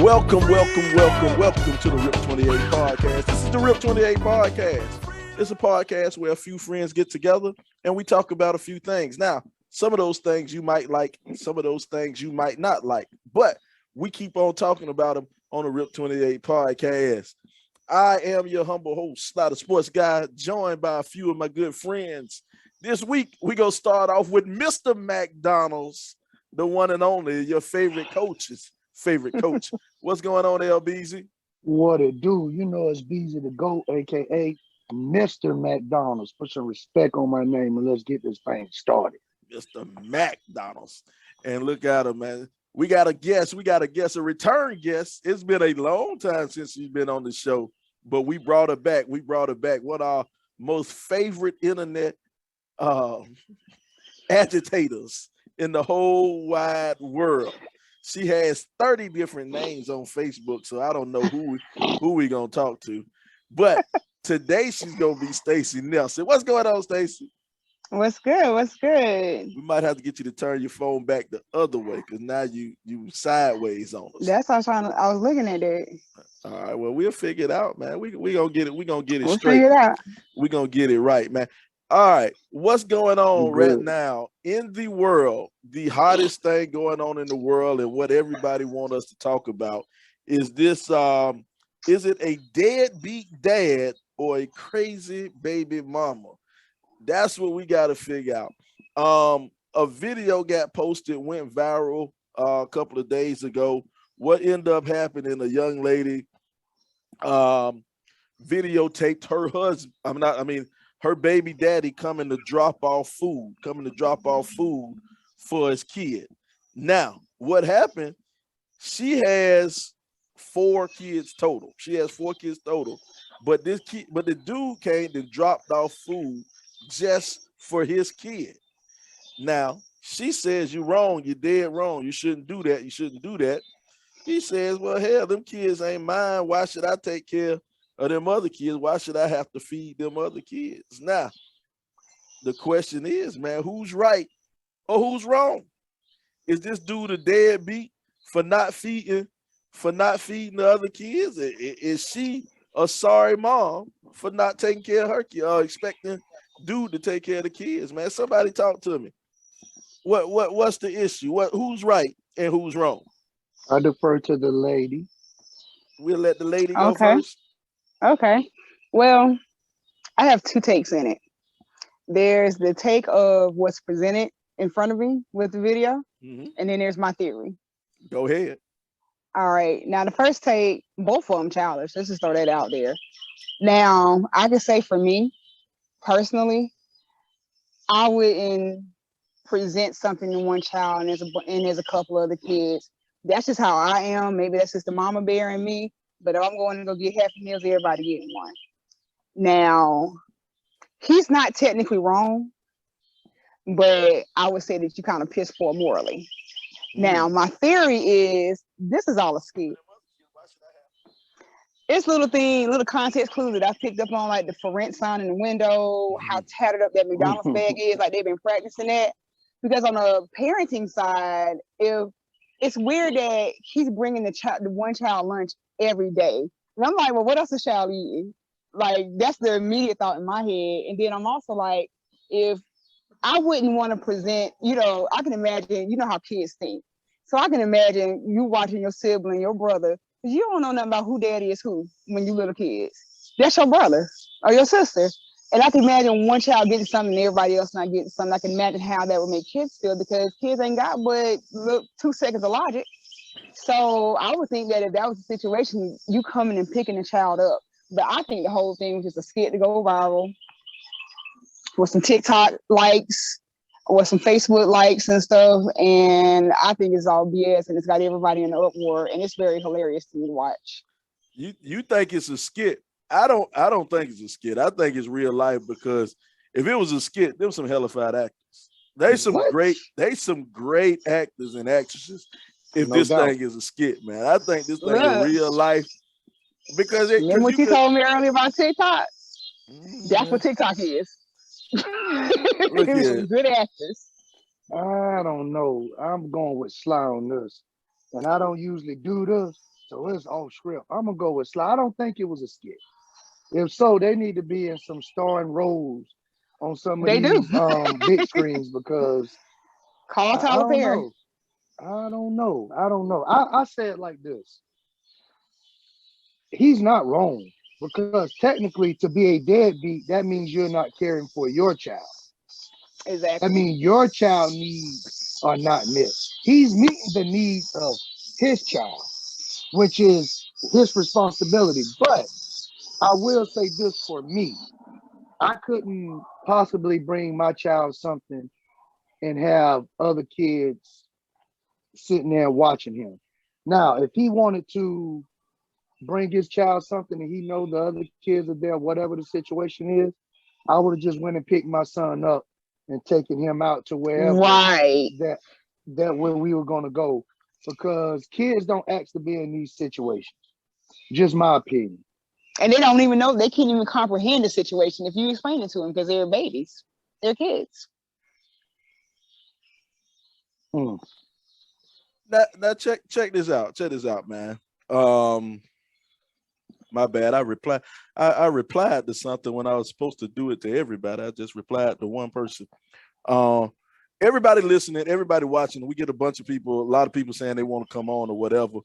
Welcome to the Rip 28 podcast. This is the Rip 28 podcast. It's a podcast where a few friends get together and we talk about a few things. Now, some of those things you might like, some of those things you might not like, but we keep on talking about them on the Rip 28 podcast. I am your humble host, not a sports guy, joined by a few of my good friends. This week, we're going to start off with Mr. McDonald's, the one and only, your favorite coach's favorite coach. What's going on, LBZ? What it do? You know it's Beezy the GOAT, aka Mr. McDonald's. Put some respect on my name and let's get this thing started. Mr. McDonald's. And look at him, man. We got a guest, a return guest. It's been a long time since she's been on the show, but we brought her back. One of our most favorite internet agitators in the whole wide world. She has 30 different names on Facebook, so I don't know who we gonna talk to. But today she's gonna be Stacey Nelson. What's going on, Stacey? What's good? What's good? We might have to get you to turn your phone back the other way because now you sideways on us. That's what I was looking at it. All right, well, we'll figure it out, man. We gonna get it. We gonna get it We'll straight. figure it out. We gonna get it right, man. All right, what's going on right now in the world? The hottest thing going on in the world and what everybody wants us to talk about is this, is it a deadbeat dad or a crazy baby mama? That's what we got to figure out. A video got posted, went viral a couple of days ago. What ended up happening, a young lady videotaped her husband, her baby daddy coming to drop off food for his kid. Now, what happened? She has 4 kids total. But the dude came and dropped off food just for his kid. Now, she says, "You're wrong. You're dead wrong. You shouldn't do that. He says, "Well, hell, them kids ain't mine. Why should I take care of them other kids? Why should I have to feed them other kids?" Now, the question is, man, who's right or who's wrong? Is this dude a deadbeat for not feeding the other kids? Is she a sorry mom for not taking care of her kid, expecting dude to take care of the kids? Man, somebody talk to me. What's the issue? Who's right and who's wrong? I defer to the lady. We'll let the lady go first. Okay. Well, I have 2 takes in it. There's the take of what's presented in front of me with the video, and then there's my theory. Go ahead. All right. Now, the first take, both of them childish. Let's just throw that out there. Now, I can say for me, personally, I wouldn't present something to one child and there's a couple other kids. That's just how I am. Maybe that's just the mama bear in me. But if I'm going to go get Happy Meals, everybody getting one. Now, he's not technically wrong, but I would say that you kind of piss poor morally. Now, my theory is this is all a skit. It's little context clues that I picked up on, like the for rent sign in the window, how tattered up that McDonald's bag is, like they've been practicing that. Because on the parenting side, if it's weird that he's bringing the one child lunch every day. And I'm like, well, what else is child eating? Like, that's the immediate thought in my head. And then I'm also like, if I wouldn't want to present, I can imagine, how kids think. So I can imagine you watching your sibling, your brother, because you don't know nothing about who daddy is who when you little kids. That's your brother or your sister. And I can imagine one child getting something and everybody else not getting something. I can imagine how that would make kids feel because kids ain't got but 2 seconds of logic. So I would think that if that was the situation, you coming and picking the child up. But I think the whole thing was just a skit to go viral with some TikTok likes, with some Facebook likes and stuff. And I think it's all BS and it's got everybody in the uproar. And it's very hilarious to me to watch. You think it's a skit? I don't think it's a skit. I think it's real life because if it was a skit, them some hellified actors. They some great actors and actresses. If no this doubt. Thing is a skit, man, I think this thing is real life because remember what you told me earlier about TikTok? That's what TikTok is. Look here. Good actors. I don't know. I'm going with Sly on this, and I don't usually do this. So it's off script. I'm gonna go with Sly. I don't think it was a skit. If so, they need to be in some starring roles on some of They do. these big screens because Call I Tyler don't Perry. know. I don't know. I don't know. I say it like this. He's not wrong because technically to be a deadbeat, that means you're not caring for your child. I Exactly. mean, your child needs are not met. He's meeting the needs of his child, which is his responsibility. But I will say this for me. I couldn't possibly bring my child something and have other kids sitting there watching him. Now, if he wanted to bring his child something and he know the other kids are there, whatever the situation is, I would have just went and picked my son up and taken him out to wherever Right. that where we were going to go because kids don't ask to be in these situations. Just my opinion. And they don't even know, they can't even comprehend the situation if you explain it to them because they're babies. They're kids. Hmm. Now check this out. Check this out, man. My bad. I replied to something when I was supposed to do it to everybody. I just replied to one person. Um, Everybody listening, everybody watching, we get a bunch of people, a lot of people saying they want to come on or whatever.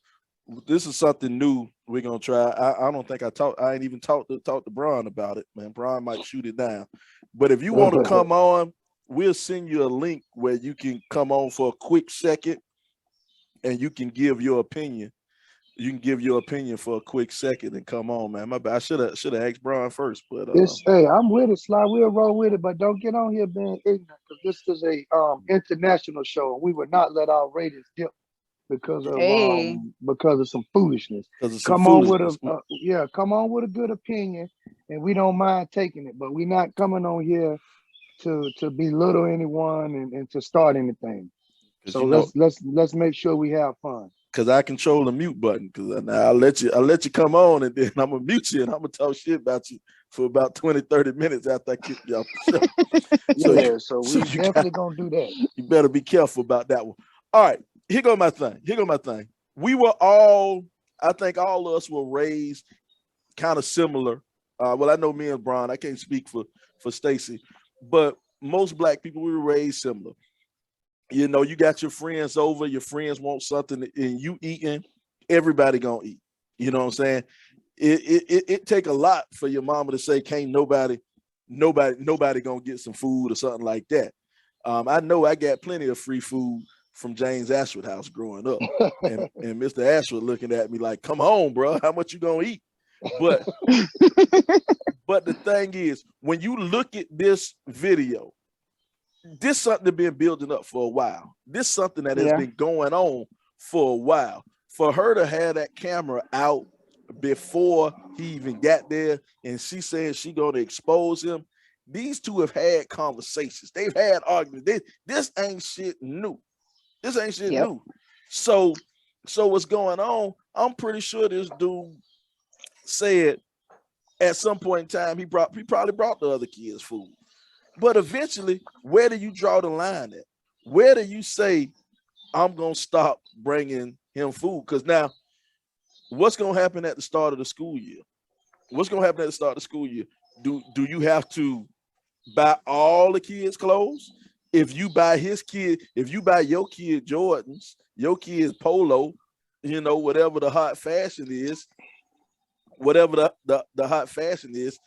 This is something new we're gonna try. I don't think I ain't even talked to Brian about it, man. Brian might shoot it down. But if you want to come on, we'll send you a link where you can come on for a quick second and you can give your opinion. You can give your opinion for a quick second and come on, man. My bad. I should have asked Brian first, but It's hey, I'm with it, Sly. We'll roll with it, but don't get on here being ignorant because this is a international show and we would not let our ratings dip Hey. because of some foolishness. because of some Come on with foolishness. a come on with a good opinion, and we don't mind taking it. But we're not coming on here to belittle anyone and to start anything. Because So you know, let's make sure we have fun. because I control the mute button. Because I'll let you come on and then I'm gonna mute you and I'm gonna talk shit about you for about 20, 30 minutes after I kick you off the show. Yeah, so So we you got definitely gonna do that. you better be careful about that one. All right, here go my thing. Here go my thing. We were all, I think all of us were raised kind of similar. Well, I know me and Brian, I can't speak for Stacy, but most black people we were raised similar. You know, you got your friends over, your friends want something and you eating, everybody gonna eat. You know what I'm saying? It take a lot for your mama to say, can't nobody gonna get some food or something like that. I know I got plenty of free food from James Ashford house growing up. And Mr. Ashford looking at me like, come on, bro, how much you gonna eat? But the thing is, when you look at this video, this something that been building up for a while. This something that has been going on for a while. For her to have that camera out before he even got there, and she saying she gonna expose him. These two have had conversations. They've had arguments. This ain't shit new. This ain't shit Yep. new. So what's going on? I'm pretty sure this dude said at some point in time he probably brought the other kids food. But eventually, where do you draw the line at? Where do you say, I'm going to stop bringing him food? Because now, what's going to happen at the start of the school year? What's going to happen at the start of the school year? Do you have to buy all the kids' clothes? If you buy your kid Jordans, your kid's polo, you know, whatever the hot fashion is, the hot fashion is,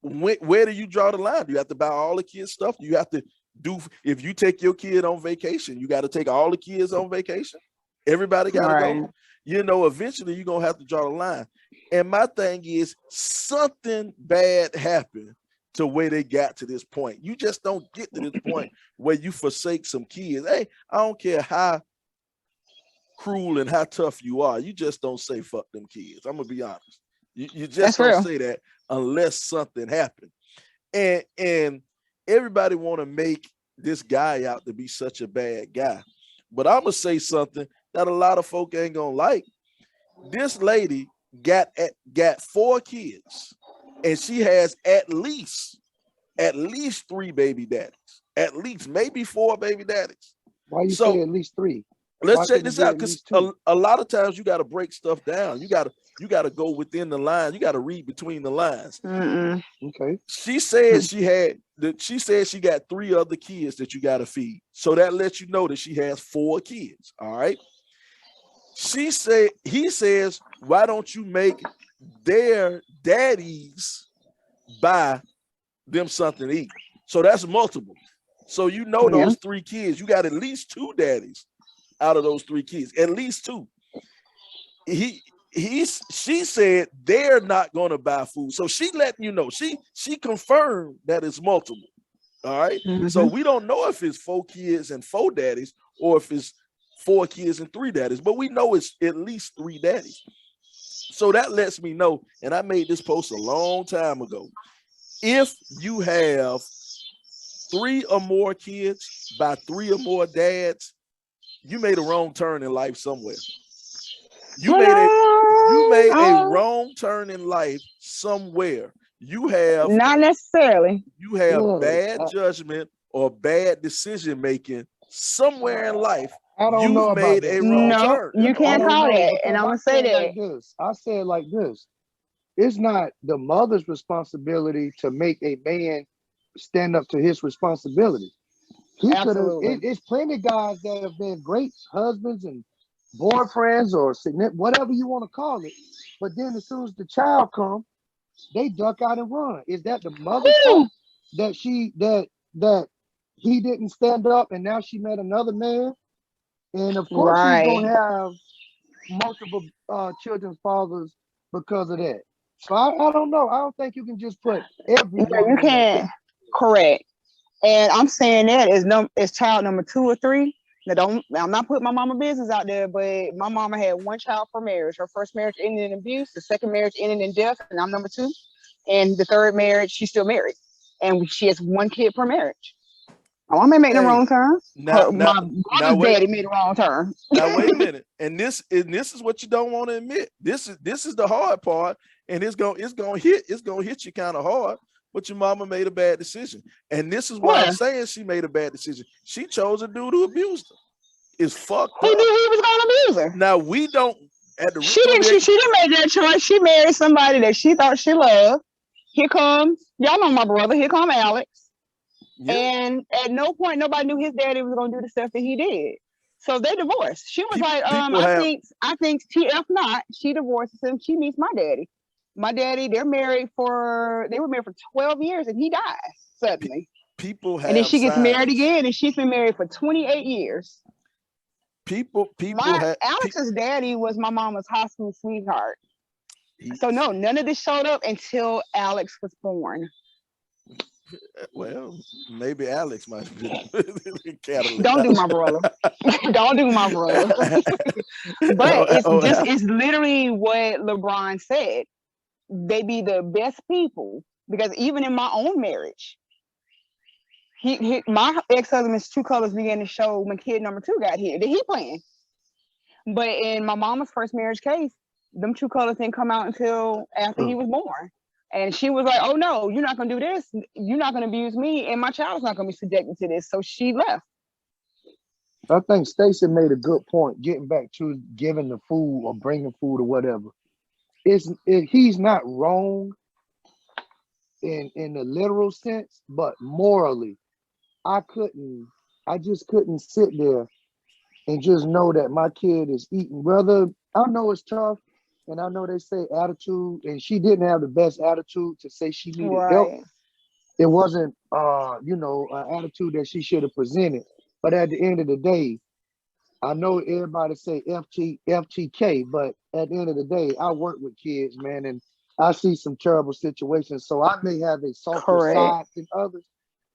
where do you draw the line? Do you have to buy all the kids stuff? Do you have to if you take your kid on vacation, you got to take all the kids on vacation? Everybody got to go. You know, eventually you're going to have to draw the line. And my thing is, something bad happened to where they got to this point. You just don't get to this point where you forsake some kids. Hey, I don't care how cruel and how tough you are. You just don't say fuck them kids. I'm going to be honest. You just don't say that unless something happened. And everybody want to make this guy out to be such a bad guy. But I'm going to say something that a lot of folk ain't going to like. This lady got 4 kids, and she has at least 3 baby daddies. At least, maybe 4 baby daddies. Why you say at least 3? let's Why check couldn't it this be out at because least two? a lot of times you got to break stuff down. You got to go within the lines. You got to read between the lines. Mm-mm. Okay. She said she said she got 3 other kids that you got to feed. So that lets you know that she has 4 kids. All right. He says, why don't you make their daddies buy them something to eat? So that's multiple. So you know Yeah. those 3 kids, you got at least 2 daddies out of those 3 kids, at least 2. She said they're not going to buy food. So she letting you know. She confirmed that it's multiple. All right. So Mm-hmm. we don't know if it's 4 kids and 4 daddies or if it's 4 kids and 3 daddies, but we know it's at least 3 daddies. So that lets me know, and I made this post a long time ago. If you have 3 or more kids by 3 or more dads, you made a wrong turn in life somewhere. You made a you made a wrong turn in life somewhere. You have Not necessarily. you have Look, bad judgment or bad decision making somewhere in life. I don't You've know about made a that. wrong No, turn. you I can't don't call know that, and because I'm I gonna say said like that. this. I said like this. It's not the mother's responsibility to make a man stand up to his responsibility. He could have. Absolutely. It's plenty of guys that have been great husbands and boyfriends or whatever you want to call it. But then as soon as the child comes, they duck out and run. Is that the mother's Whew. fault that he didn't stand up and now she met another man? And of course she's gonna Right. have multiple children's fathers because of that. So I don't know. I don't think you can just put every Yeah, you woman in that can't. category. Correct. And I'm saying that is child number 2 or 3. Now don't I'm not putting my mama business out there, but my mama had 1 child per marriage. Her first marriage ended in abuse, the second marriage ended in death, and I'm number 2. And the third marriage, she's still married. And she has 1 kid per marriage. My mama ain't making the Hey, wrong turn. now now My now brother's wait daddy made the wrong turn. now wait a minute. And this is what you don't want to admit. This is the hard part, and it's gonna hit you kind of hard. But your mama made a bad decision, and this is why I'm What? saying she made a bad decision. She chose a dude who abused her. It's fucked Who knew up. he was gonna abuse her? Now we don't at the She reason didn't. we She didn't make that choice. She married somebody that she thought she loved. Here comes y'all know my brother. Here come Alex. yeah And at no point nobody knew his daddy was gonna do the stuff that he did. So they divorced. She was like, people I have think TF not. She divorces him. She meets my daddy. My daddy, they were married for 12 years and he dies pe- suddenly. people And then have she gets married signs. again and she's been married for 28 years. People My have Alex's daddy was my mama's high school sweetheart. he, So no, none of this showed up until Alex was born. well, maybe Alex might have been the catalyst. Don't do my brother. Don't do my brother. But it's literally what LeBron said. They be the best people because even in my own marriage, my ex-husband's true colors began to show when kid number 2 got here. Did he playing? But in my mama's first marriage case, them true colors didn't come out until after he was born. And she was like, "Oh no, you're not gonna do this. You're not gonna abuse me, and my child's not gonna be subjected to this." So she left. I think Stacey made a good point. Getting back to giving the food or bringing food or whatever, he's not wrong in the literal sense, but morally, I couldn't. I just couldn't sit there and just know that my kid is eating. Whether I know it's tough, and I know they say attitude, and she didn't have the best attitude to say she needed help. Right. It wasn't, an attitude that she should have presented. But at the end of the day, I know everybody say FTK, but at the end of the day, I work with kids, man, and I see some terrible situations. So I may have a softer Correct. side than others,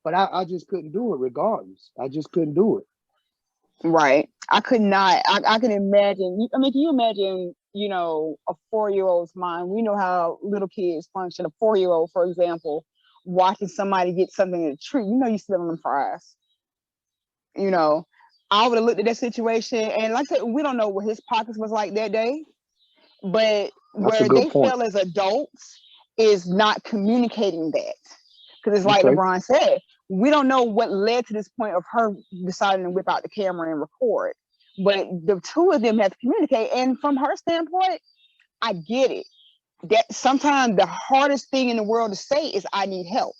but I just couldn't do it regardless. I just couldn't do it. Right. I could not. I can imagine. I mean, can you imagine? A 4-year-old's mind. We know how little kids function. A 4-year-old, for example, watching somebody get something in a treat. You smelling them fries. You know, I would have looked at that situation, and like I said, we don't know what his pockets was like that day, but That's a where good they point. feel as adults is not communicating that. Because it's like Okay. LeBron said, we don't know what led to this point of her deciding to whip out the camera and record. But the two of them have to communicate. And from her standpoint, I get it. That sometimes the hardest thing in the world to say is I need help.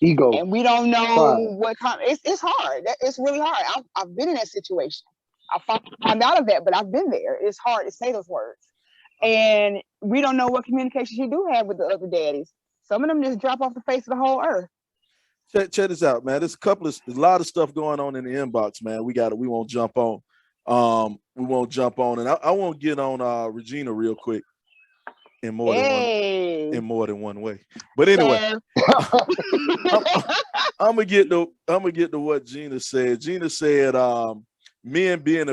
Ego, And we don't pride. know what kind. It's hard. It's really hard. I've been in that situation. I found out of that, but I've been there. It's hard to say those words, and we don't know what communication she do have with the other daddies. Some of them just drop off the face of the whole earth. Check this out, man. There's a lot of stuff going on in the inbox, man. We won't jump on. And I won't get on Regina real quick in more than one Hey, way. But anyway, Kev. I'm, I'm gonna get to what Gina said. Gina said, men being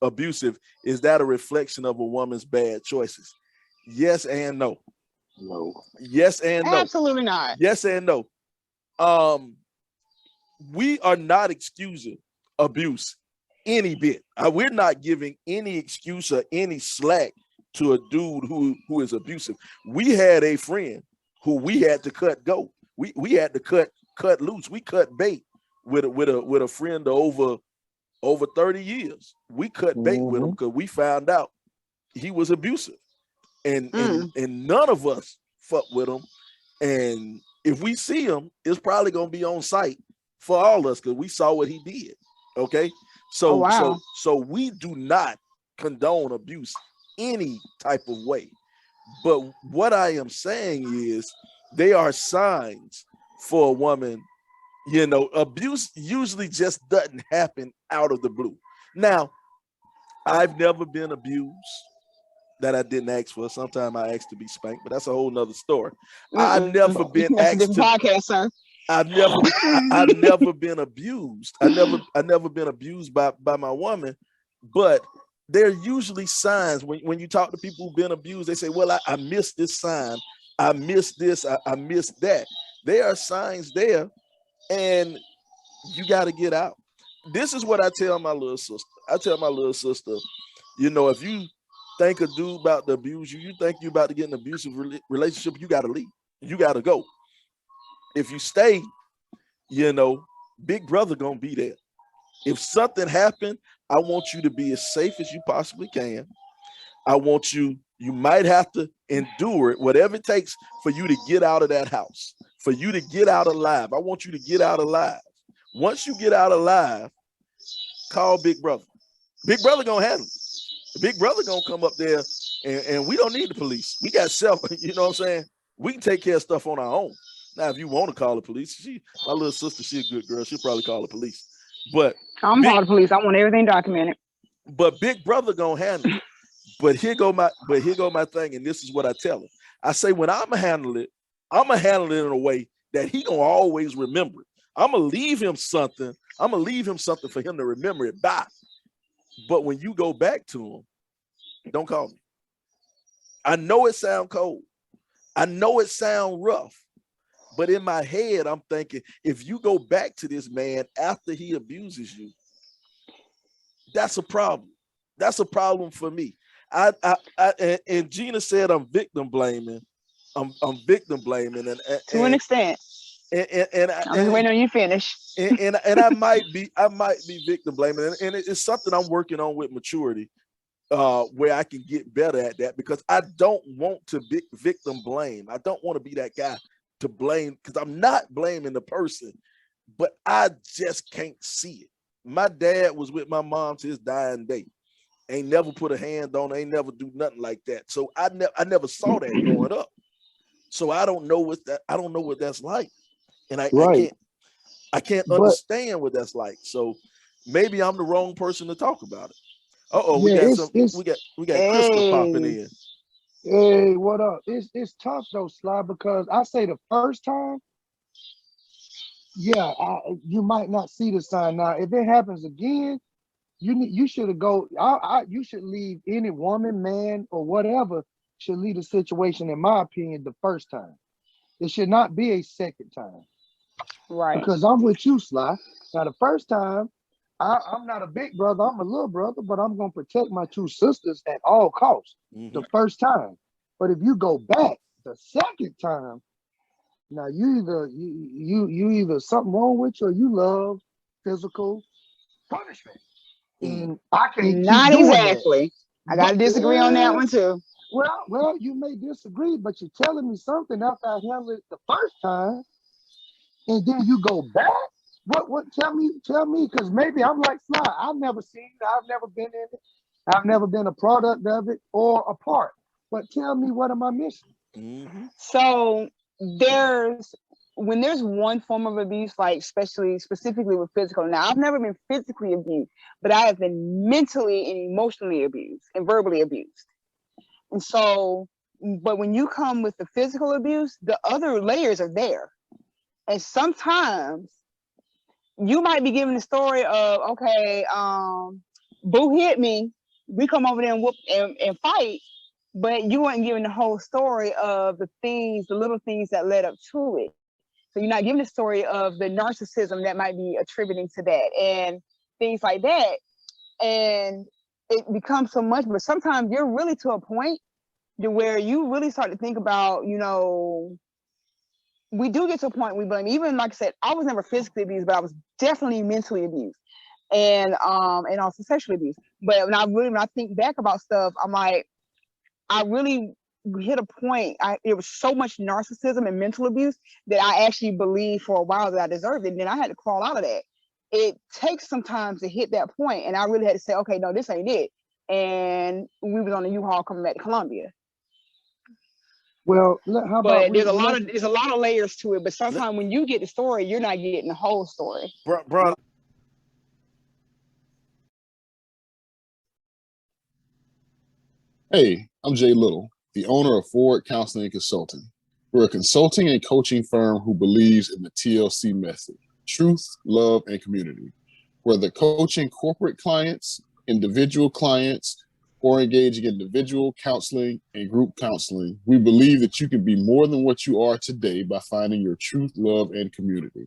abusive, is that a reflection of a woman's bad choices? Yes and no. No. Yes and no. Absolutely not. Yes and no. We are not excusing abuse any bit. We're not giving any excuse or any slack to a dude who is abusive. We had a friend who we had to cut go. We had to cut loose. We cut bait with a friend of over 30 years. We cut bait with him because we found out he was abusive. And none of us fuck with him. And if we see him, it's probably gonna be on site for all of us because we saw what he did. Okay. So wow. so we do not condone abuse any type of way. But what I am saying is they are signs for a woman. Abuse usually just doesn't happen out of the blue. Now, I've never been abused that I didn't ask for. Sometimes I ask to be spanked, but that's a whole nother story. I've never been that's asked a to podcast, sir. I've never been abused. I never been abused by my woman, but there are usually signs when you talk to people who've been abused, they say, well, I missed this sign, I missed this, I missed that. There are signs there, and you got to get out. This is what I tell my little sister. I tell my little sister, if you think a dude about to abuse you, you think you about to get an abusive relationship, you got to leave. You got to go. If you stay, big brother gonna be there. If something happened, I want you to be as safe as you possibly can. I want you might have to endure it, whatever it takes for you to get out of that house, for you to get out alive. I want you to get out alive. Once you get out alive, call big brother. Big brother gonna handle it. Big brother gonna come up there, and we don't need the police. We got you know what I'm saying? We can take care of stuff on our own. Now, if you want to call the police, my little sister, she's a good girl. She'll probably call the police. But I'm calling the police. I want everything documented. But big brother gonna handle it. But here go my thing, and this is what I tell him. I say when I'ma handle it in a way that he gonna always remember it. I'm gonna leave him something. I'm gonna leave him something for him to remember it by. But when you go back to him, don't call me. I know it sound cold. I know it sound rough. But in my head, I'm thinking, if you go back to this man after he abuses you, that's a problem. That's a problem for me. And Gina said I'm victim blaming. I'm victim blaming, to an extent. And I'm just waiting on you to finish. And I might be victim blaming, and it's something I'm working on with maturity, where I can get better at that, because I don't want to victim blame. I don't want to be that guy to blame, because I'm not blaming the person, but I just can't see it. My dad was with my mom to his dying day. Ain't never put a hand on her, ain't never do nothing like that. So I never saw that growing up. So I don't know what that's like. And I can't understand what that's like. So maybe I'm the wrong person to talk about it. We got Crystal popping in. Hey, what up? It's tough though, Sly, because I say the first time, yeah, you might not see the sign. Now, if it happens again, you should go. You should leave any woman, man, or whatever should leave the situation, in my opinion, the first time. It should not be a second time. Right. Because I'm with you, Sly. Now, the first time, I'm not a big brother, I'm a little brother, but I'm gonna protect my two sisters at all costs. The first time. But if you go back the second time, now you either something wrong with you, or you love physical punishment. And I can't keep Not doing that. exactly. I got to But disagree on that one too. well, you may disagree, but you're telling me something after I handled it the first time, and then you go back. What? Tell me, because maybe I'm like Sly. I've never seen it. I've never been in it. I've never been a product of it or a part. But tell me, what am I missing? Mm-hmm. So there's when there's one form of abuse, like especially specifically with physical. Now I've never been physically abused, but I have been mentally and emotionally abused and verbally abused. And so, but when you come with the physical abuse, the other layers are there. And sometimes you might be giving the story of, okay, Boo hit me. We come over there and whoop and fight, but you weren't giving the whole story of the things, the little things that led up to it. So you're not giving the story of the narcissism that might be attributing to that and things like that. And it becomes so much, but sometimes you're really to a point to where you really start to think about, we do get to a point we blame. Even like I said, I was never physically abused, but I was definitely mentally abused and also sexually abused. But when I think back about stuff, I'm like, I really hit a point. It was so much narcissism and mental abuse that I actually believed for a while that I deserved it. And then I had to crawl out of that. It takes some time to hit that point, and I really had to say, okay, no, this ain't it. And we was on the U-Haul coming back to Columbia. Well, how about But there's a lot of layers to it. But sometimes when you get the story, you're not getting the whole story. Bron, Hey, I'm Jay Little, the owner of Forward Counseling and Consulting. We're a consulting and coaching firm who believes in the TLC method: truth, love, and community. Whether coaching corporate clients, individual clients, or engaging in individual counseling and group counseling, we believe that you can be more than what you are today by finding your truth, love, and community.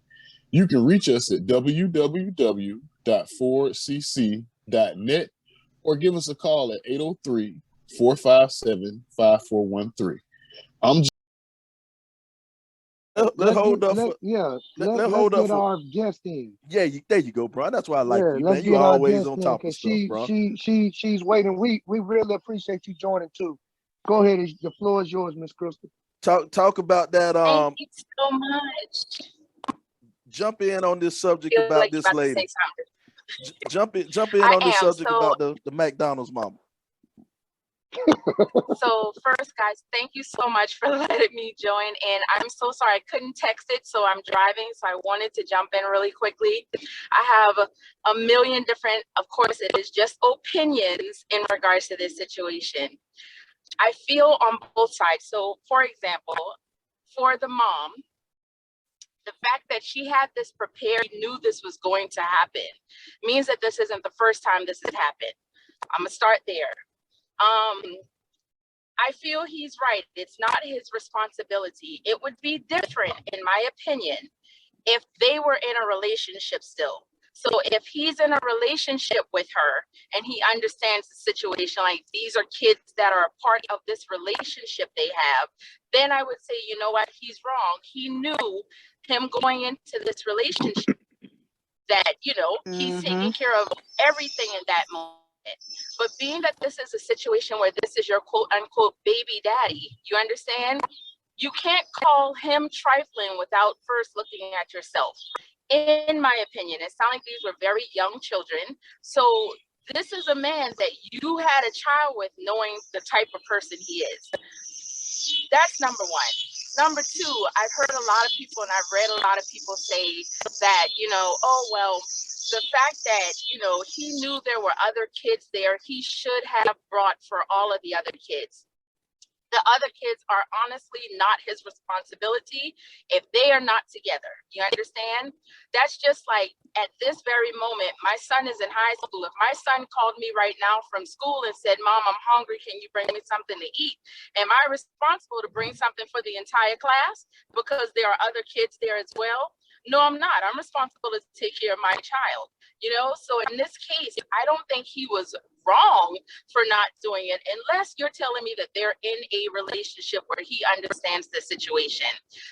You can reach us at www.forwardcc.net or give us a call at 803-457-5413. I'm let's hold up for let's hold up get for our guest in. yeah. There you go, bro. That's why I like you, Let's man. You get our always guest on in top of because stuff, bro. she's waiting. We really appreciate you joining too. Go ahead, the floor is yours, Miss Crystal. Talk about that. Thank you so much. Jump in on this subject Feel about like this you're about to lady. say something. Jump in I on this am. subject about the McDonald's mama. So first, guys, thank you so much for letting me join in. I'm so sorry I couldn't text it, so I'm driving, so I wanted to jump in really quickly. I have a million different, of course, it is just opinions in regards to this situation. I feel on both sides. So, for example, for the mom, the fact that she had this prepared, knew this was going to happen, means that this isn't the first time this has happened. I'm gonna start there. I feel he's right. It's not his responsibility. It would be different, in my opinion, if they were in a relationship still. So if he's in a relationship with her and he understands the situation, like these are kids that are a part of this relationship they have, then I would say, you know what, he's wrong. He knew him going into this relationship that, he's taking care of everything in that moment. But being that this is a situation where this is your quote unquote baby daddy, you understand? You can't call him trifling without first looking at yourself. In my opinion, it sounds like these were very young children. So this is a man that you had a child with, knowing the type of person he is. That's number one. Number two, I've heard a lot of people and I've read a lot of people say that, oh, well, the fact that, he knew there were other kids there, he should have brought for all of the other kids. The other kids are honestly not his responsibility if they are not together. You understand? That's just like at this very moment, my son is in high school. If my son called me right now from school and said, Mom, I'm hungry, can you bring me something to eat? Am I responsible to bring something for the entire class because there are other kids there as well? No, I'm not. I'm responsible to take care of my child. So in this case, I don't think he was wrong for not doing it, unless you're telling me that they're in a relationship where he understands the situation.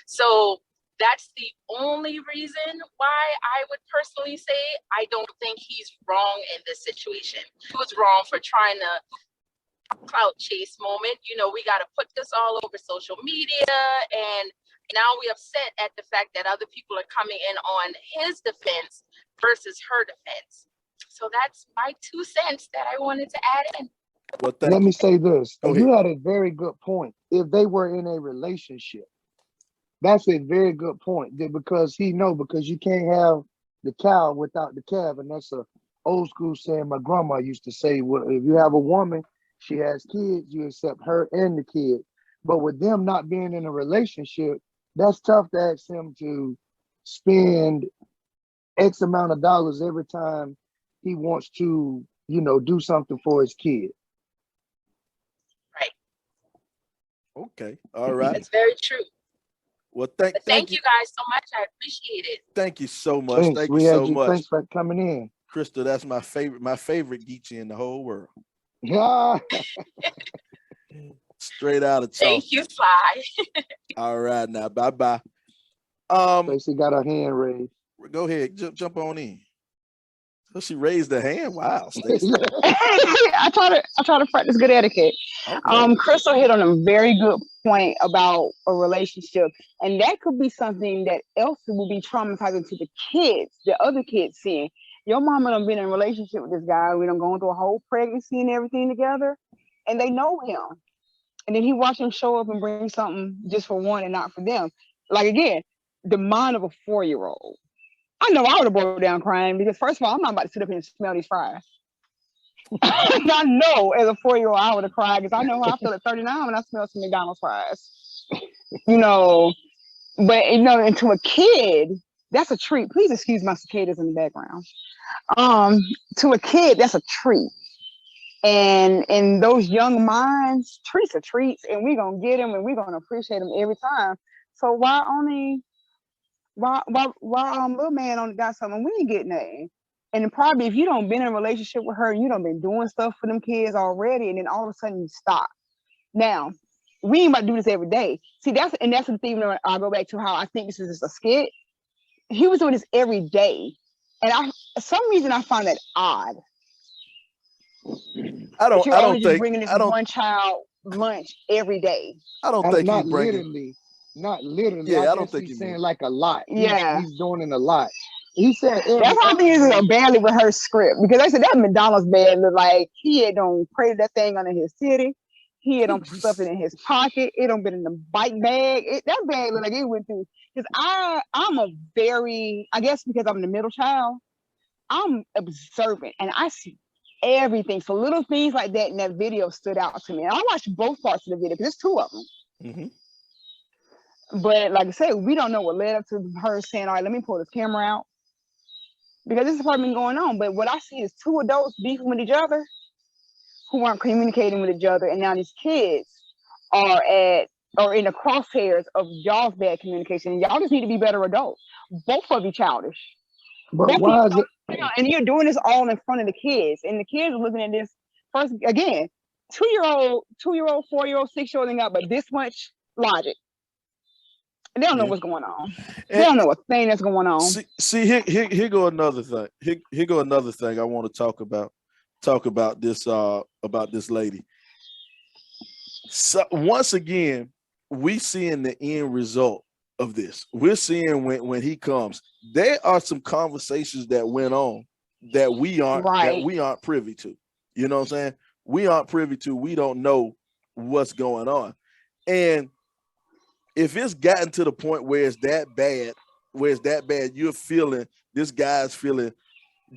So That's the only reason why I would personally say I don't think he's wrong in this situation. He was wrong for trying to clout chase moment. You know, we got to put this all over social media, and now we upset at the fact that other people are coming in on his defense versus her defense. So that's my 2 cents that I wanted to add in. Well, Let me say this. Go You ahead. had a very good point. If they were in a relationship, that's a very good point. Because because you can't have the cow without the calf, and that's a old school saying my grandma used to say. Well, if you have a woman, she has kids, you accept her and the kid. But with them not being in a relationship, that's tough to ask him to spend X amount of dollars every time he wants to, do something for his kid. Right. Okay. All right. It's very true. Well, But thank thank you guys so much. I appreciate it. Thank you so much. Thanks. Thank We you had so you. much. Thanks for coming in. Crystal, that's my favorite Geechee in the whole world. Yeah. Straight out of Thank you, Sly. All right, now, bye-bye. Stacey got her hand raised. Go ahead, jump on in. So she raised her hand. Wow, Stacey. I try to practice good etiquette. Okay. Crystal hit on a very good point about a relationship, and that could be something that else will be traumatizing to the kids, the other kids seeing. Your mama done been in a relationship with this guy. We done gone through a whole pregnancy and everything together, and they know him. And then he watch him show up and bring something just for one and not for them. Like again, the mind of a 4-year-old. I know I would have broke down crying because first of all, I'm not about to sit up here and smell these fries. I know as a 4-year-old, I would have cried because I know how I feel at 39 when I smell some McDonald's fries. But and to a kid, that's a treat. Please excuse my cicadas in the background. To a kid, that's a treat. And in those young minds, treats are treats, and we're gonna get them and we're gonna appreciate them every time. So why little man only got something we ain't getting that? And probably if you don't been in a relationship with her, you don't been doing stuff for them kids already, and then all of a sudden you stop. Now, we ain't about to do this every day. See, that's the thing. I'll go back to how I think this is just a skit. He was doing this every day, and some reason I find that odd. I don't think bringing this one child lunch every day. I don't think not he's bringing. Literally. Not literally. Yeah, I guess don't think he's he saying means. like a lot. Yeah, he's doing it a lot. He said that's how I think this is a badly rehearsed script because they said that McDonald's bag looked like he had don't crated that thing under his titty. He had don't stuff it in his pocket. It don't been in the bike bag. That bag looked like it went through. Because I'm a very, I guess because I'm the middle child, I'm observant and I see everything. So little things like that in that video stood out to me. And I watched both parts of the video because there's 2 of them. Mm-hmm. But like I said, we don't know what led up to her saying, all right, let me pull this camera out. Because this has probably been going on. But what I see is 2 adults beefing with each other who aren't communicating with each other. And now these kids are in the crosshairs of y'all's bad communication. And y'all just need to be better adults. Both of you childish. But why is it? And you're doing this all in front of the kids. And the kids are looking at this first, again, 2-year-old, 4-year-old, 6-year-old ain't got but this much logic. And they don't know what's going on. They don't know a thing that's going on. See, here go another thing. Here go another thing I want to talk about. Talk about this lady. So once again, we seeing the end result of this. We're seeing when he comes. There are some conversations that went on that we aren't privy to. You know what I'm saying? We aren't privy to. We don't know what's going on. And if it's gotten to the point where it's that bad, you're feeling, this guy's feeling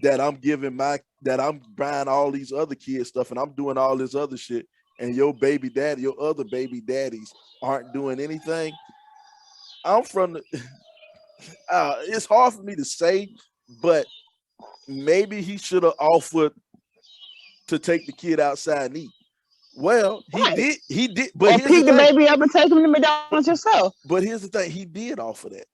that I'm buying all these other kids stuff and I'm doing all this other shit, and your other baby daddies aren't doing anything. I'm from the it's hard for me to say, but maybe he should have offered to take the kid outside and eat. Well, he did, but or pick the baby up and take him to McDonald's yourself. But here's the thing, he did offer that.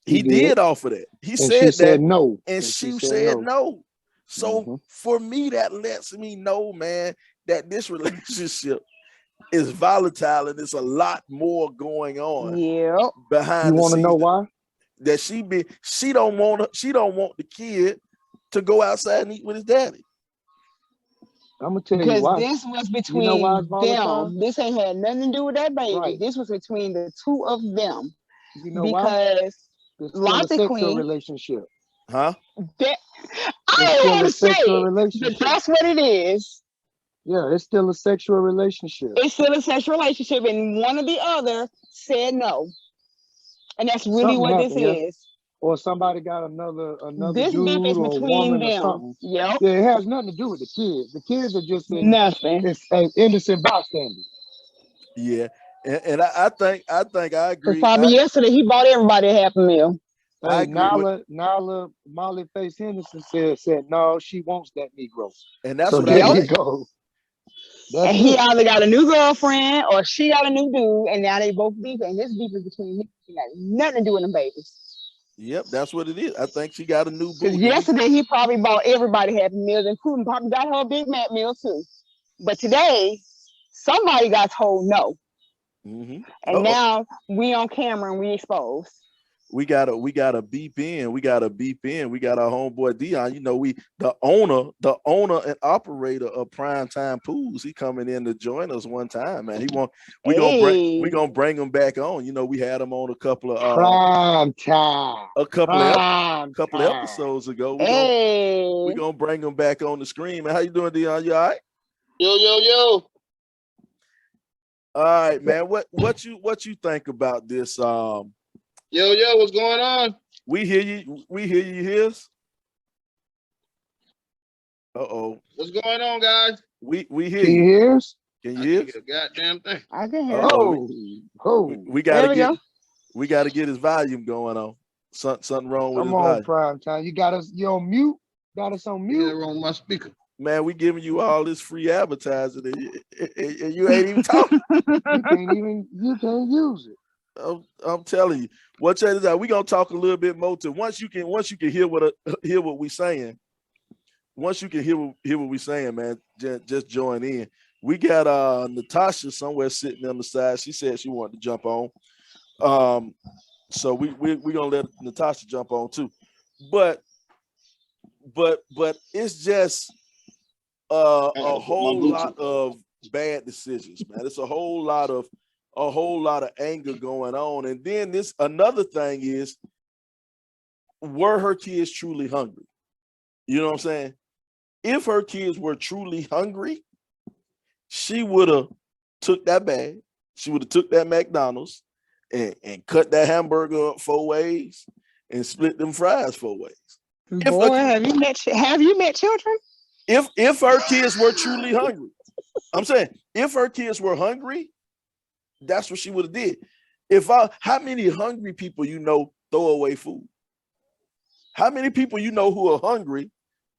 He did offer that. He said no. And she said no. So for me, that lets me know, man, that this relationship is volatile and there's a lot more going on behind the scenes. You want to know why? that she don't want the kid to go outside and eat with his daddy. I'm gonna tell you Because why. this was between You know why it's volatile? them. This ain't had nothing to do with that baby. Right. This was between the two of them. You know why? Because It's still a sexual logically, relationship. Huh? that It's I don't still want a to say sexual it, but relationship. that's what it is. Yeah, it's still a sexual relationship. It's still a sexual relationship, and one or the other said no, and that's really Something what this happened, yeah. is. Or somebody got another This dude beef is or a between woman or them. something. Yep, Yeah, it has nothing to do with the kids. The kids are just nothing. it's innocent bystanders. Yeah. And I think I Because agree. probably yesterday he bought everybody a half a meal. I Hey, agree with, Nala Molly Face Henderson said no, she wants that Negro. and that's So what I there you think. go. That's And he it. either got a new girlfriend or she got a new dude, and now they both beef, and this beef is between him. He got nothing to do with them babies. Yep, that's what it is. I think she got a new boo. Because yesterday he probably bought everybody happy meals, and Putin probably got her a Big Mac meal too. But today, somebody got told no, and now we on camera and we exposed. We gotta beep in. We got our homeboy Dion. You know, the owner and operator of Primetime Pools. He coming in to join us one time, man. We gonna bring him back on. You know, we had him on a couple of Prime time. a couple of episodes ago. We gonna bring him back on the screen, man. How you doing, Dion? You all right? Yo. All right, man. What you think about this? Yo, what's going on? We hear you. We hear you. Hears. What's going on, guys? We hear Can you you. hear us? Can you hear? A goddamn thing. I can hear. We gotta get his volume going on. Something wrong with his volume. Prime time. You got us. You on mute? Got us on mute? Yeah, wrong my speaker. Man, we giving you all this free advertising and you ain't even talking. You can't use it. I'm telling you. What check this out. We gonna talk a little bit more to once you can hear what we saying. Once you can hear what we saying, man, just join in. We got Natasha somewhere sitting on the side. She said she wanted to jump on. So we gonna let Natasha jump on too. But it's just a whole lot of bad decisions, man. It's a whole lot of anger going on. And then another thing is, were her kids truly hungry? You know what I'm saying? If her kids were truly hungry, she would have took that bag. She would have took that McDonald's and cut that hamburger up 4 ways and split them fries 4 ways. Boy, have you met children? If her kids were truly hungry, I'm saying, if her kids were hungry, that's what she would have did. How many hungry people throw away food? How many people who are hungry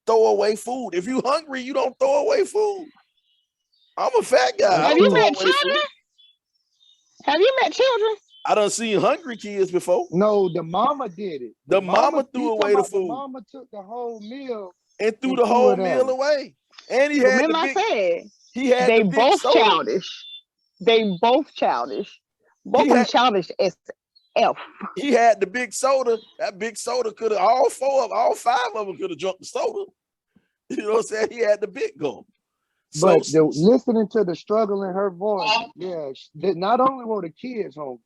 throw away food? If you're hungry, you don't throw away food. I'm a fat guy. Have you met children? Have you met children? I done seen hungry kids before. No, the mama did it. The mama threw away the food. The mama took the whole meal and threw the whole meal away. And he had they both childish. They both childish. Both of them childish as F. He had the big soda. That big soda could have all 5 of them could have drunk the soda. You know what I'm saying? He had the big gulp. But listening to the struggle in her voice, yeah, not only were the kids hungry,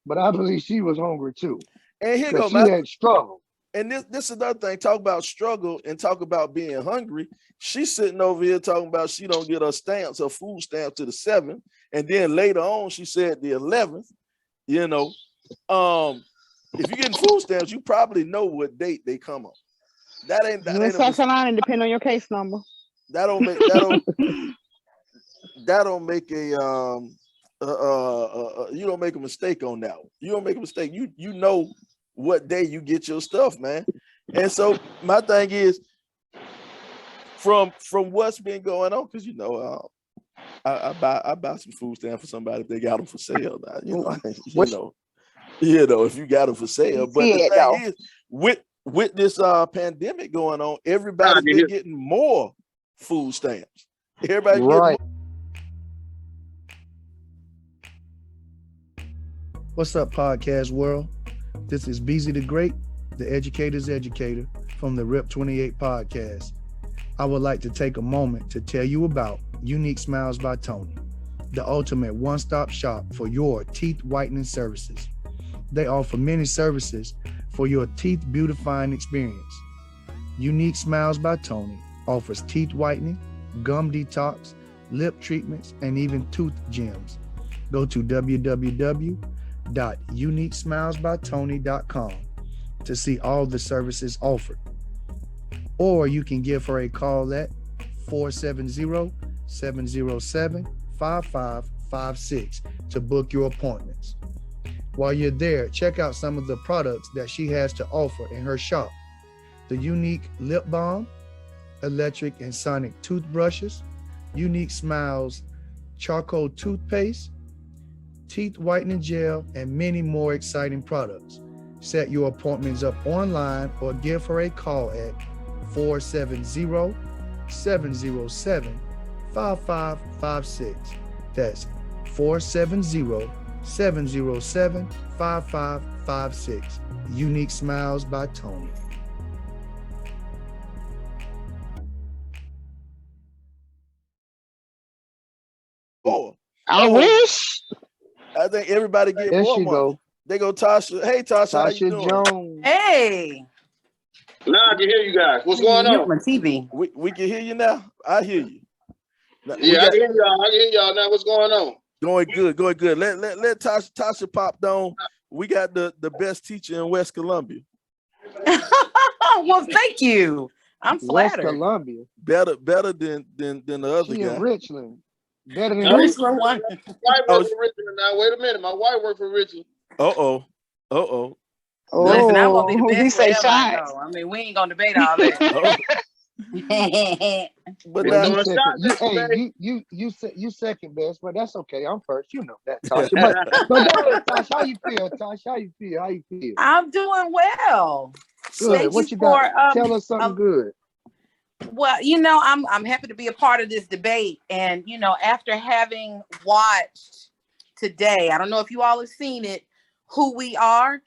but I believe she was hungry too. And here goes, she had struggle. And this is another thing. Talk about struggle and talk about being hungry. She's sitting over here talking about she don't get her food stamps to the 7th, and then later on she said the 11th. You know, if you're getting food stamps, you probably know what date they come on. That ain't South Carolina depend on your case number. That don't make a you don't make a mistake on that one. You don't make a mistake. You know what day you get your stuff, man. And so my thing is, from what's been going on, because I buy some food stamps for somebody if they got them for sale. If you got them for sale. But the thing is, with this pandemic going on, everybody's been getting more food stamps. Everybody right. What's up, podcast world? This is BZ the Great, the educator's educator from the Rip 28 podcast. I would like to take a moment to tell you about Unique Smiles by Tony, the ultimate one-stop shop for your teeth whitening services. They offer many services for your teeth beautifying experience. Unique Smiles by Tony offers teeth whitening, gum detox, lip treatments, and even tooth gems. Go to www.uniquesmilesbytony.com to see all the services offered. Or you can give her a call at 470-707-5556 to book your appointments. While you're there, check out some of the products that she has to offer in her shop. The unique lip balm, electric and sonic toothbrushes, Unique Smiles charcoal toothpaste, teeth whitening gel, and many more exciting products. Set your appointments up online or give her a call at 470-707-5556. That's 470-707-5556. Unique Smiles by Tony. Oh, I wish. I think everybody get There more she money. go. They go Tasha. Hey Tasha, how you Tasha doing? Jones. Hey, Now I can hear you guys. What's going you on? on TV. We can hear you now. I hear you. Now, we Yeah, I got can hear y'all. I can hear y'all now. What's going on? going good. Let Tasha pop down. We got the best teacher in West Columbia. Well, thank you. I'm West flattered. Columbia. Better than the other She guy. in Richland. Better than Now, Richland one. my wife Oh, works for Richmond now. Wait a minute. My wife works for Richmond. Uh-oh. Oh, Listen, I'm gonna be the he best say wherever I shots. go. I mean, we ain't gonna debate all that. Oh. But Well, now, you second. You, Shots, hey, you second best, but that's okay. I'm first. You know that, Tasha. But go ahead, Tasha. How you feel, Tasha? How you feel? I'm doing well. Good. Thank What you you got? for Tell us something good. well, I'm happy to be a part of this debate. And after having watched today, I don't know if you all have seen it, Who We Are,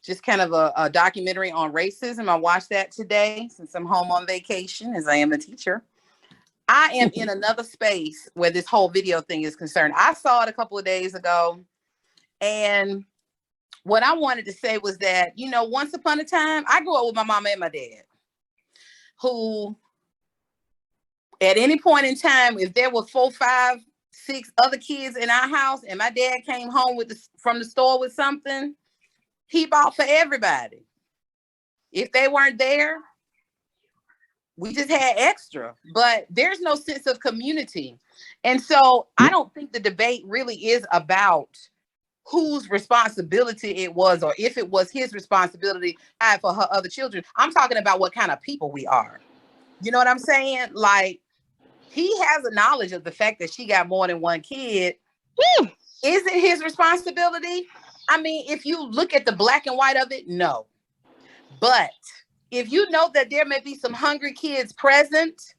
just kind of a documentary on racism. I watched that today since I'm home on vacation, as I am a teacher. I am in another space where this whole video thing is concerned. I saw it a couple of days ago, and what I wanted to say was that, once upon a time, I grew up with my mama and my dad, who at any point in time, if there were 4, 5, 6 other kids in our house and my dad came home from the store with something, he bought for everybody. If they weren't there, we just had extra, but there's no sense of community. And so I don't think the debate really is about whose responsibility it was, or if it was his responsibility for her other children. I'm talking about what kind of people we are. You know what I'm saying? Like, he has a knowledge of the fact that she got more than one kid. Woo! Is it his responsibility? I mean, if you look at the black and white of it, no. But if you know that there may be some hungry kids present,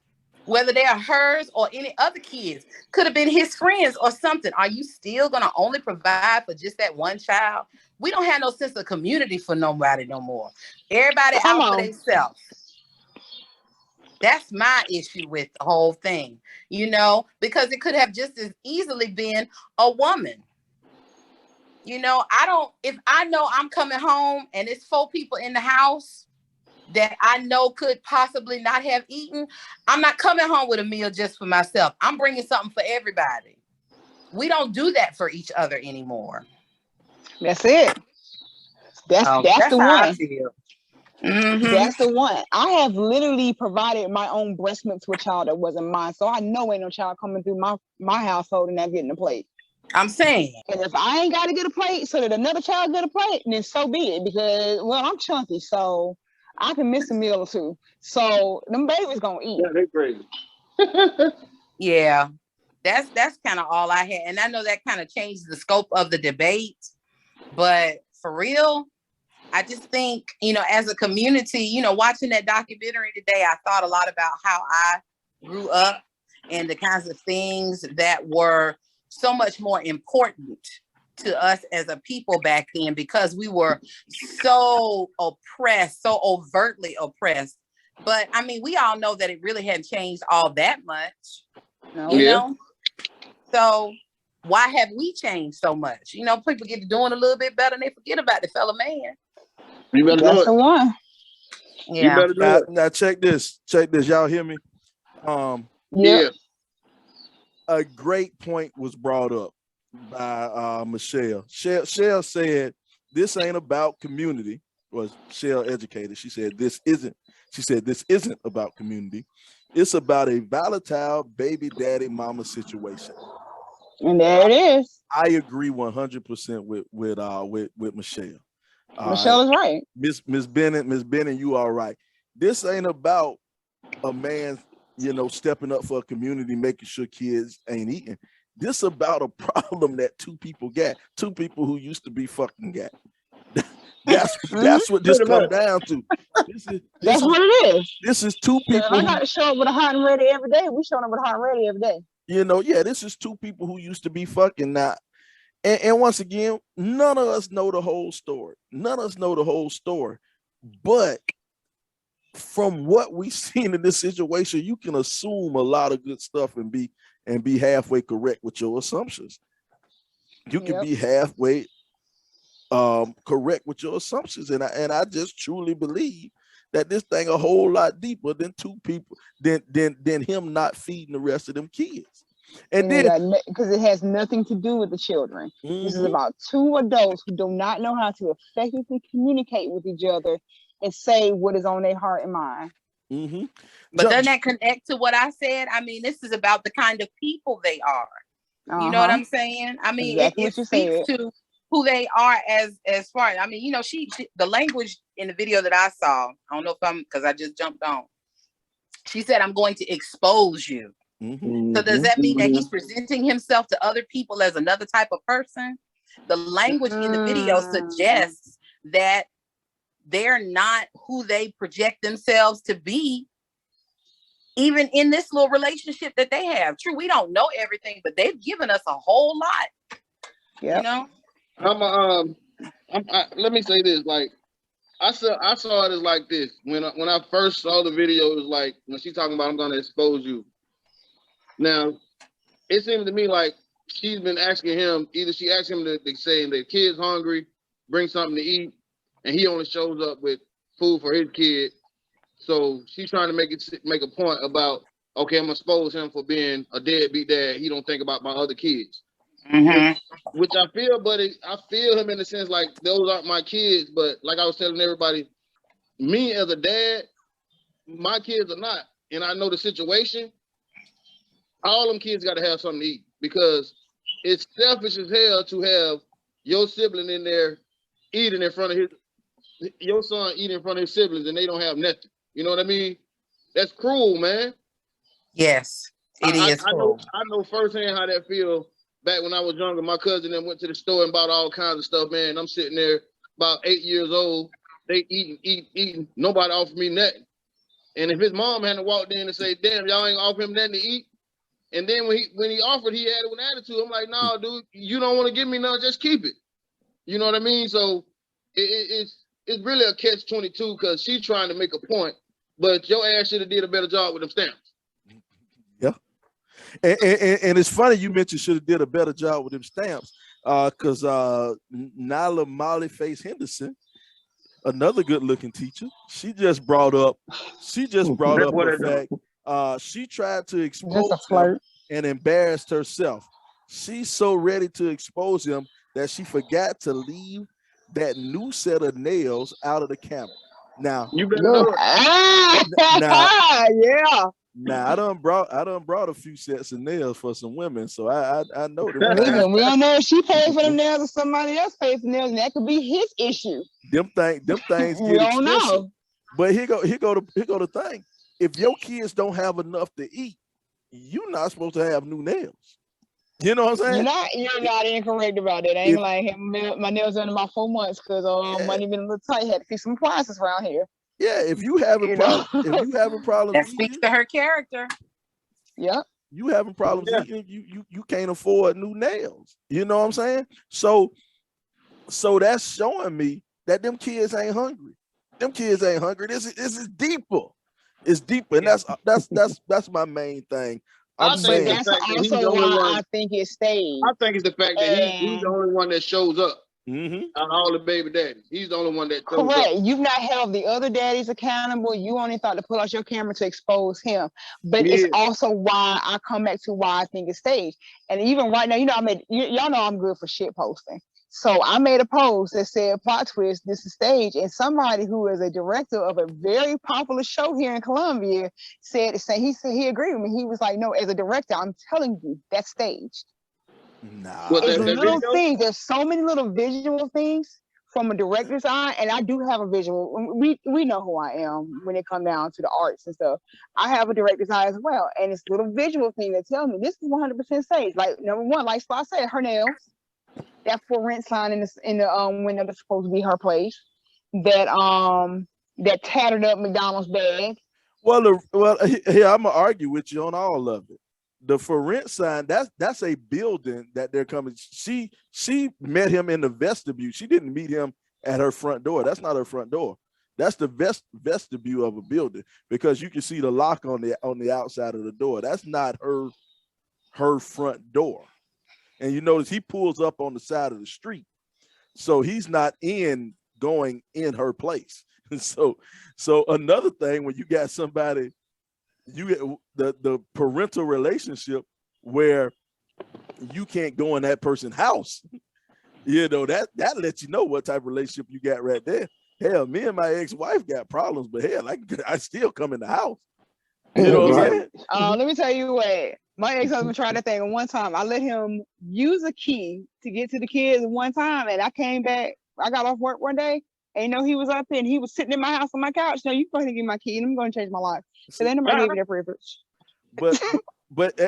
whether they are hers or any other kids, could have been his friends or something, are you still going to only provide for just that one child? We don't have no sense of community for nobody no more. Everybody out for themselves. That's my issue with the whole thing, because it could have just as easily been a woman. If I know I'm coming home and it's 4 people in the house that I know could possibly not have eaten, I'm not coming home with a meal just for myself. I'm bringing something for everybody. We don't do that for each other anymore. That's it. That's the one. Mm-hmm. That's the one. I have literally provided my own breast milk to a child that wasn't mine, so I know ain't no child coming through my household and not getting a plate. I'm saying. And if I ain't got to get a plate so that another child get a plate, then so be it. Because, I'm chunky, so I can miss a meal or two. So them babies gonna eat. Yeah, they crazy. Yeah, that's kind of all I had. And I know that kind of changed the scope of the debate. But for real, I just think, as a community, watching that documentary today, I thought a lot about how I grew up and the kinds of things that were so much more important to us as a people back then because we were so oppressed, so overtly oppressed. But I mean, we all know that it really hadn't changed all that much, you know? So why have we changed so much? You know, people get to doing a little bit better and they forget about the fellow man. You better That's do the it. one. You Yeah. better do it. Now check this. Y'all hear me? Yeah. A great point was brought up by Michelle. Shell said, this ain't about community. Was Shell educated? She said, this isn't about community. It's about a volatile baby daddy mama situation. And there it is. I agree 100% with Michelle. Michelle is right. Miss Bennett, you all right. This ain't about a man, stepping up for a community, making sure kids ain't eating. This about a problem that two people who used to be fucking got. That's what this comes down to. That's what it is. This is two people. I got to show up with a hot and ready every day. We showing up with a hot and ready every day. This is two people who used to be fucking now. And once again, none of us know the whole story. But from what we've seen in this situation, you can assume a lot of good stuff and be halfway correct with your assumptions. You can be halfway correct with your assumptions, and I just truly believe that this thing a whole lot deeper than two people than him not feeding the rest of them kids. And then because it has nothing to do with the children. This is about two adults who do not know how to effectively communicate with each other and say what is on their heart and mind. But doesn't that connect to what I said? I mean, this is about the kind of people they are. You know what I'm saying? I mean, exactly it speaks to who they are as far as, I mean, she the language in the video that I saw, I don't know if because I just jumped on. She said, I'm going to expose you. So does that mean that he's presenting himself to other people as another type of person? The language in the video suggests that they're not who they project themselves to be, even in this little relationship that they have. True, we don't know everything, but they've given us a whole lot. Yeah. Let me say this. Like, I saw it as like this. When I first saw the video, it was like when she's talking about, I'm going to expose you. Now, it seems to me like she's been asking him, either she asked him to say the kid's hungry, bring something to eat, and he only shows up with food for his kid. So she's trying to make a point about, okay, I'm gonna expose him for being a deadbeat dad. He don't think about my other kids. Which I feel, but I feel him in the sense like those aren't my kids. But like I was telling everybody, me as a dad, my kids are not, and I know the situation. All them kids got to have something to eat because it's selfish as hell to have your sibling in there eating in front of your son eating in front of his siblings and they don't have nothing. You know what I mean? That's cruel, man. Yes, it is cruel. I know firsthand how that feels. Back when I was younger, my cousin then went to the store and bought all kinds of stuff, man. I'm sitting there about 8 years old. They eating. Nobody offered me nothing. And if his mom hadn't walked in and say, damn, y'all ain't offer him nothing to eat. And then when he offered, he had an attitude. I'm like, no, dude, you don't want to give me none, just keep it. You know what I mean? So it's really a catch-22 because she's trying to make a point, but your ass should have did a better job with them stamps. Yeah. And it's funny you mentioned should have did a better job with them stamps because Nyla Molly Face Henderson, another good-looking teacher, she just brought up the fact she tried to expose him and embarrassed herself. She's so ready to expose him that she forgot to leave that new set of nails out of the camera. Now you better know it. Now I done brought a few sets of nails for some women, so I know them. We don't know if she paid for them nails or somebody else paid for nails, and that could be his issue. Them things we don't know. But here go the thing. If your kids don't have enough to eat, you're not supposed to have new nails. You know what I'm saying? You're not incorrect about that. I ain't like my nails are in about 4 months because money been a little tight. Had to fix some appliances around here. Yeah, if you have a problem, that speaks to her character. Yeah. You having problems Yeah. eating, you can't afford new nails. You know what I'm saying? So that's showing me that them kids ain't hungry. Them kids ain't hungry. This is deeper. It's deeper, and that's my main thing. I'm I think But it's the saying, that's fact that he's also the only why one. I think it's staged. I think it's the fact that he's the And only one that shows up mhm. out of all the baby daddies. He's the only one that shows up. correct, you've not held the other daddies accountable. You only thought to pull out your camera to expose him. But it's Yeah. also why I come back to why I think it's staged. And even right now, y'all know I'm good for shit posting. So I made a post that said plot twist, this is staged. And somebody who is a director of a very popular show here in Columbia said he agreed with me. He was like, no, as a director, I'm telling you, that's staged. What, Nah, It's that little video? things. There's so many little visual things from a director's eye, and I do have a visual. We know who I am when it comes down to the arts and stuff. I have a director's eye as well, and it's little visual thing that tell me this is 100% safe. Like number one, like Spot said, her nails, that for rent sign in the window that's supposed to be her place, that tattered up McDonald's bag. well, here I'm gonna argue with you on all of it. The for rent sign, that's a building that they're coming. She met him in the vestibule. She didn't meet him at her front door. That's not her front door. That's the vestibule of a building, because you can see the lock on the outside of the door. That's not her front door. And you notice he pulls up on the side of the street, so he's not going in her place. So another thing, when you got somebody, you get the parental relationship where you can't go in that person's house. That lets you know what type of relationship you got right there. Hell, me and my ex-wife got problems, but hell, I still come in the house. You know what I'm saying? Let me tell you what. My ex-husband tried that thing, and one time I let him use a key to get to the kids one time, and I came back. I got off work one day, and he was up there, and he was sitting in my house on my couch. No, you go ahead and give me my key, and I'm going to change my life. So then nobody gave me that privilege. But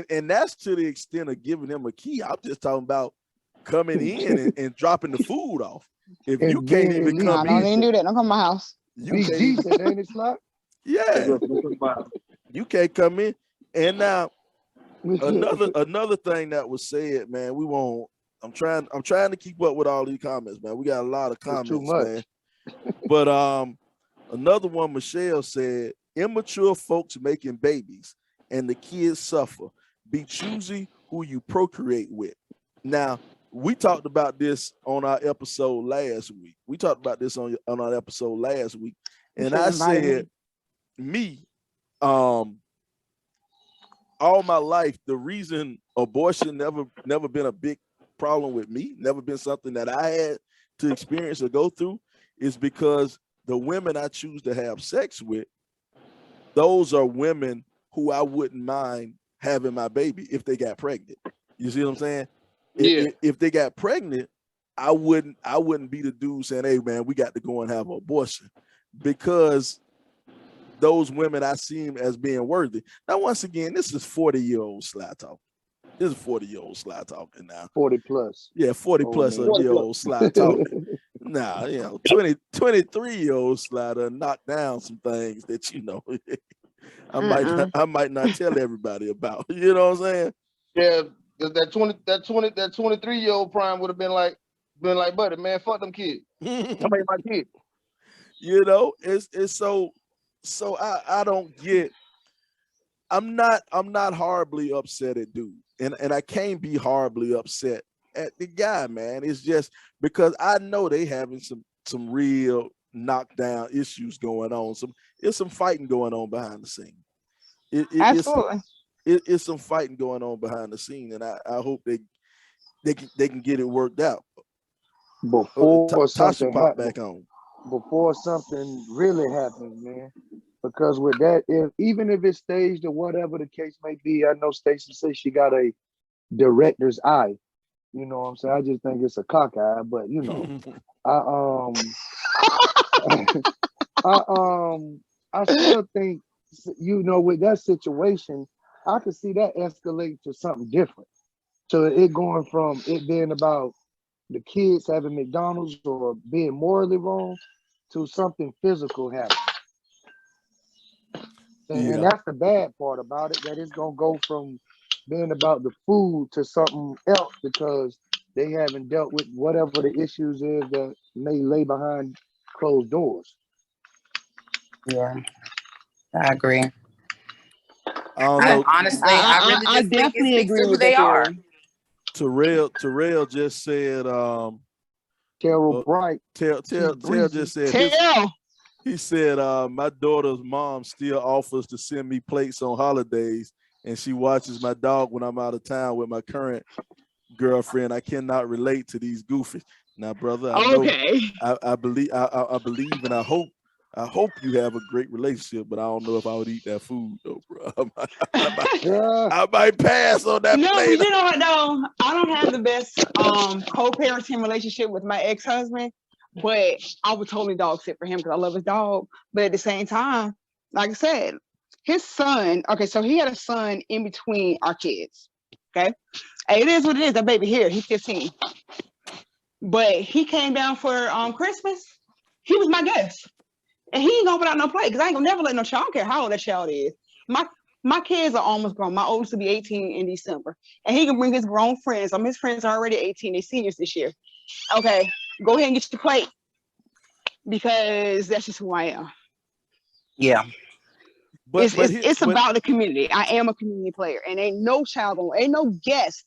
and that's to the extent of giving him a key. I'm just talking about coming in and dropping the food off. If you can't even come don't in, even do that. Don't come to my house. you can't. Ain't it, Slot? Yeah, you can't come in. And now another thing that was said, man, we won't. I'm trying to keep up with all these comments, man. We got a lot of comments, too much. man. But another one, Michelle said, immature folks making babies and the kids suffer. Be choosy who you procreate with. Now, we talked about this on our episode last week. And I said, all my life, the reason abortion never been a big problem with me, never been something that I had to experience or go through, is because the women I choose to have sex with, those are women who I wouldn't mind having my baby if they got pregnant. You see what I'm saying? Yeah. If they got pregnant, I wouldn't be the dude saying, hey man, we got to go and have an abortion, because those women I see as being worthy. Now, once again, this is 40-year-old Sly talking. This is 40-year-old Sly talking now. 40 plus. Yeah, 40 plus a year old Sly talking. Nah, 23-year-old Sly done knocked down some things that I might not tell everybody about. You know what I'm saying? Yeah, that 23-year-old prime would have been like, buddy, man, fuck them kids. I made my kid. It's so I don't get. I'm not horribly upset at dude, and I can't be horribly upset at the guy, man. It's just because I know they having some real knockdown issues going on. It's some fighting going on behind the scene. Absolutely. It's some fighting going on behind the scene, and I hope they can get it worked out. Before Tasha pop back on. Before something really happens, man. Because with that, even if it's staged or whatever the case may be, I know Stacey says she got a director's eye. You know what I'm saying? I just think it's a cock eye, but I still think, with that situation, I could see that escalate to something different. So it going from it being about the kids having McDonald's or being morally wrong to something physical happening. And Yeah. that's the bad part about it, that it's gonna go from being about the food to something else because they haven't dealt with whatever the issues is that may lay behind closed doors. Yeah, I agree. I don't I know. honestly, I really I just think it definitely speaks agree to who with they that are. theory. Terrell just said Terrell uh, Bright, Tell she's breezy. just said Tell. he said my daughter's mom still offers to send me plates on holidays, and she watches my dog when I'm out of town with my current girlfriend. I cannot relate to these goofies. Now, brother, I know Okay. I believe and I hope you have a great relationship, but I don't know if I would eat that food though, bro. Yeah, I might pass on that No, but plate. you know what though? I don't have the best co-parenting relationship with my ex-husband, but I would totally dog sit for him because I love his dog. But at the same time, like I said, his son, okay, so he had a son in between our kids. Okay. Hey, it is what it is. That baby here, he's 15. But he came down for Christmas. He was my guest. And he ain't gonna put out no play because I ain't gonna never let no child. I don't care how old that child is. My kids are almost grown. My oldest will be 18 in December. And he can bring his grown friends. His friends are already 18. They're seniors this year. Okay, go ahead and get your plate because that's just who I am. Yeah. It's about the community. I am a community player. And ain't no ain't no guest.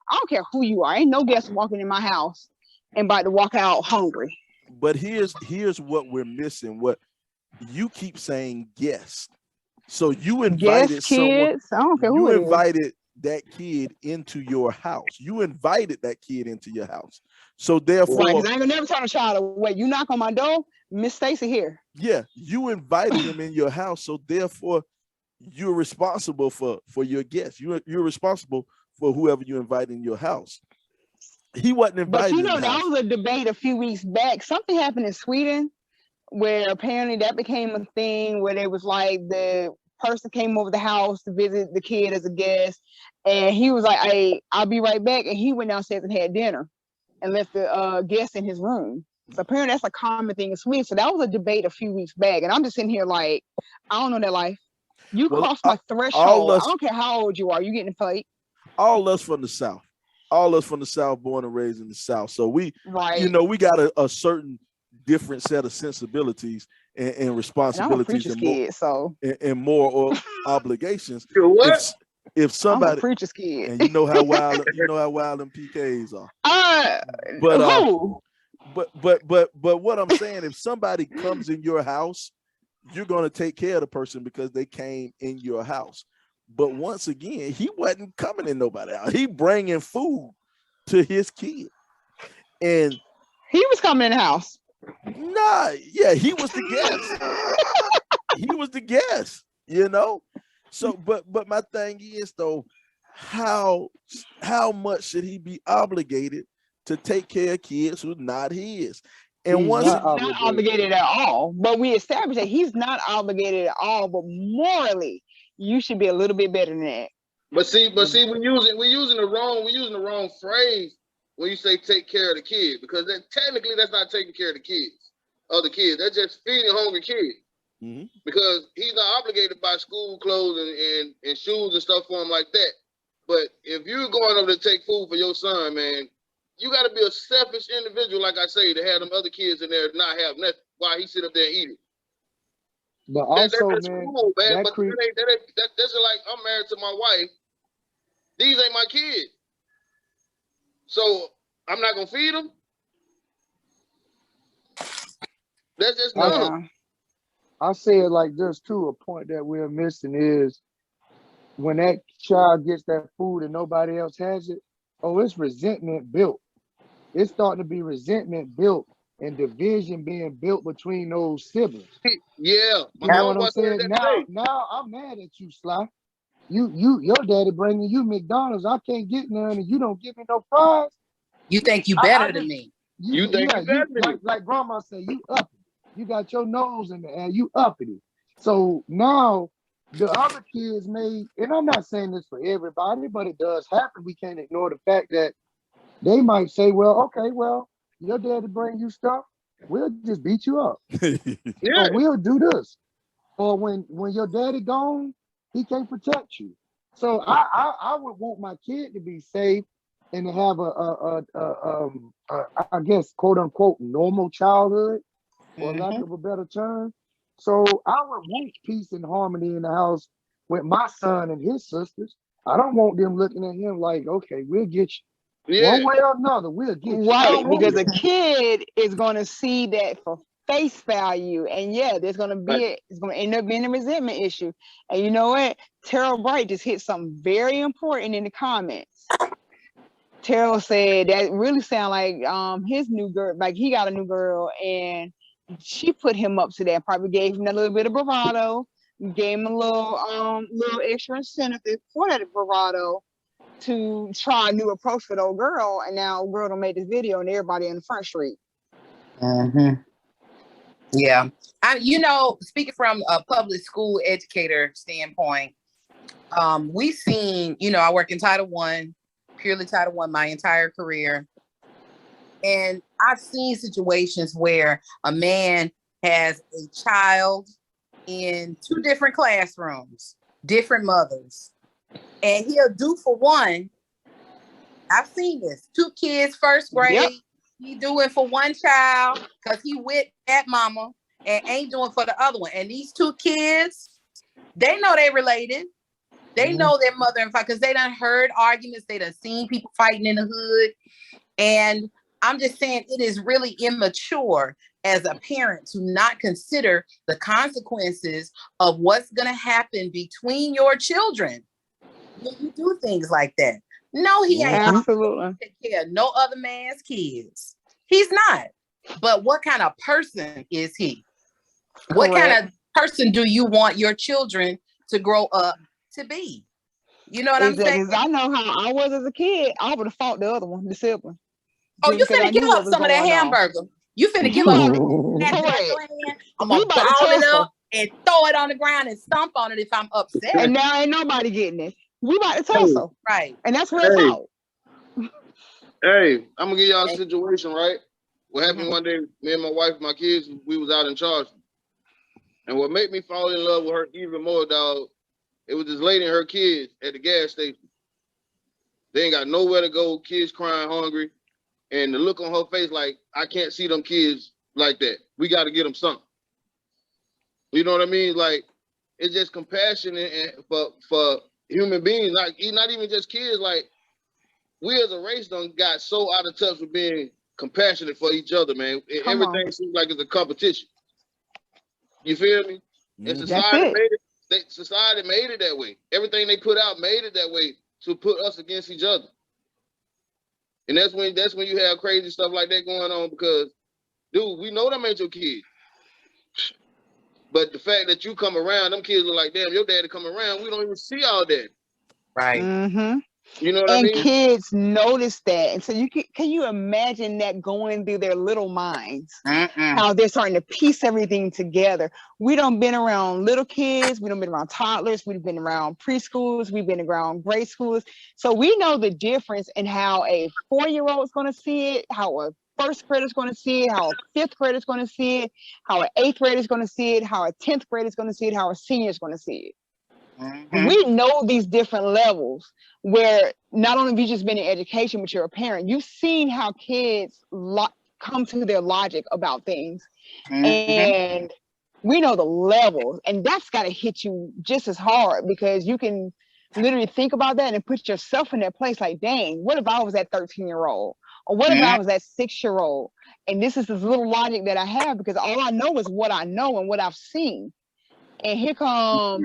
I don't care who you are. Ain't no guest walking in my house and about to walk out hungry. But here's what we're missing. What you keep saying, guest. So you invited someone. Kids. I don't care who You it is. invited that kid into your house. You invited that kid into your house. So Right, therefore, because I ain't gonna never turn a child away. You knock on my door, Miss Stacy here. yeah, you invited him in your house. So therefore, you're responsible for your guests. You're responsible for whoever you invite in your house. He wasn't But invited you in know, the that house. was a debate a few weeks back. Something happened in Sweden where apparently that became a thing where they was like the person came over the house to visit the kid as a guest, and he was like, "Hey, I'll be right back," and he went downstairs and had dinner and left the guest in his room. So apparently that's a common thing in Sweden. So that was a debate a few weeks back, and I'm just sitting here like, I don't know that life. You Well, cross my all threshold. I us, don't care how old you are. You getting a plate, all us from the South, all us from the South, born and raised in the South. So we right? we got a certain different set of sensibilities and And I'm a responsibilities preacher's kid, so and more obligations. You what? If I'm a somebody, preacher's kid. and you know how wild them PKs are. But Who? but what I'm saying, if somebody comes in your house, you're gonna take care of the person because they came in your house. But once again, he wasn't coming in nobody house. He bringing food to his kid, and He was coming in the house. nah, yeah, he was the guest. He was the guest, So, but my thing is though, how much should he be obligated to take care of kids who's not his? And he's once not again, Not obligated at all. But we established that he's not obligated at all. But morally, you should be a little bit better than that. But see, we're using the wrong phrase when you say take care of the kid, because technically that's not taking care of the kids. That's just feeding hungry kids. mm-hmm. Because he's not obligated by school clothes and shoes and stuff for him like that. But if you're going over to take food for your son, man, you got to be a selfish individual, like I say, to have them other kids in there not have nothing while he sit up there and eat it. But also, That's man, cool, man. But creep. that's just like I'm married to my wife. These ain't my kids, so I'm not gonna feed them. That's just dumb. I say it like this too. A point that we're missing is when that child gets that food and nobody else has it. Oh, it's resentment built. It's starting to be resentment built and division being built between those siblings. Yeah, you know what I'm saying. Now I'm mad at you, Sly. Your daddy bringing you McDonald's. I can't get none, and you don't give me no fries. You think you better than me? You think you better than me? Like Grandma said, you up it. You got your nose in the air. You up it. So now the other kids may, and I'm not saying this for everybody, but it does happen. We can't ignore the fact that they might say, well, okay, well, your daddy bring you stuff. We'll just beat you up. Yeah. Or we'll do this. or when your daddy gone, he can't protect you. So I would want my kid to be safe and to have I guess quote unquote normal childhood, for lack of a better term. So I would want peace and harmony in the house with my son and his sisters. I don't want them looking at him like, okay, we'll get you. Yeah. One way or another, we'll get you. I Right, don't want because a that. kid is going to see that for face value, and yeah, there's going to be Right. it's going to end up being a resentment issue. And you know what? Terrell Bright just hit something very important in the comments. Terrell said that really sound like his new girl, like he got a new girl, and she put him up to that. Probably gave him a little bit of bravado, gave him a little extra incentive for that bravado to try a new approach for the old girl, and now old girl done made this video and everybody in the front street. Yeah. Speaking from a public school educator standpoint, we've seen, I work in Title I, purely Title I my entire career. And I've seen situations where a man has a child in 2 different classrooms, different mothers, and he'll do for one. I've seen this. 2 kids, first grade. Yep. He do it for one child because he with that mama and ain't doing for the other one. And these 2 kids, they know they related. They know their mother and father because they done heard arguments. They done seen people fighting in the hood. And I'm just saying it is really immature as a parent to not consider the consequences of what's going to happen between your children when you do things like that. No, he ain't absolutely take care of no other man's kids. He's not. But what kind of person is he? Correct. What kind of person do you want your children to grow up to be? You know what I'm saying? I know how I was as a kid. I would have fought the other one, the sibling. Oh, you finna give up some of that hamburger. You finna give up that hand. I'm gonna ball it up and throw it on the ground and stomp on it if I'm upset. And now ain't nobody getting it. We about to tussle. Right. And that's real talk. Hey, I'm gonna give y'all a situation, right? What happened one day, me and my wife and my kids, we was out in Charleston. And what made me fall in love with her even more, dog, it was this lady and her kids at the gas station. They ain't got nowhere to go, kids crying hungry. And the look on her face like, I can't see them kids like that. We got to get them something. You know what I mean? Like, it's just compassion and for human beings. Like, not even just kids. Like, we as a race done got so out of touch with being compassionate for each other, man. Everything seems like it's a competition. You feel me? And society made it that way. Everything they put out made it that way to put us against each other. And that's when you have crazy stuff like that going on because, dude, we know them ain't your kids. But the fact that you come around, them kids look like, damn, your daddy come around, we don't even see all that. Right. Mm-hmm. You know what I mean? And kids notice that. And so can you imagine that going through their little minds? How they're starting to piece everything together. We done been around little kids, we done been around toddlers, we've been around preschoolers, we've been around grade schoolers. So we know the difference in how a 4-year-old is going to see it, how a first grader is going to see it, how a 5th grader is going to see it, how an 8th grader is going to see it, how a 10th grader is going to see it, how a senior is going to see it. We know these different levels where not only have you just been in education, but you're a parent. You've seen how kids come to their logic about things. And we know the levels. And that's got to hit you just as hard because you can literally think about that and put yourself in that place like, dang, what if I was that 13-year-old? Or what if I was that 6-year-old? And this is this little logic that I have because all I know is what I know and what I've seen. And here comes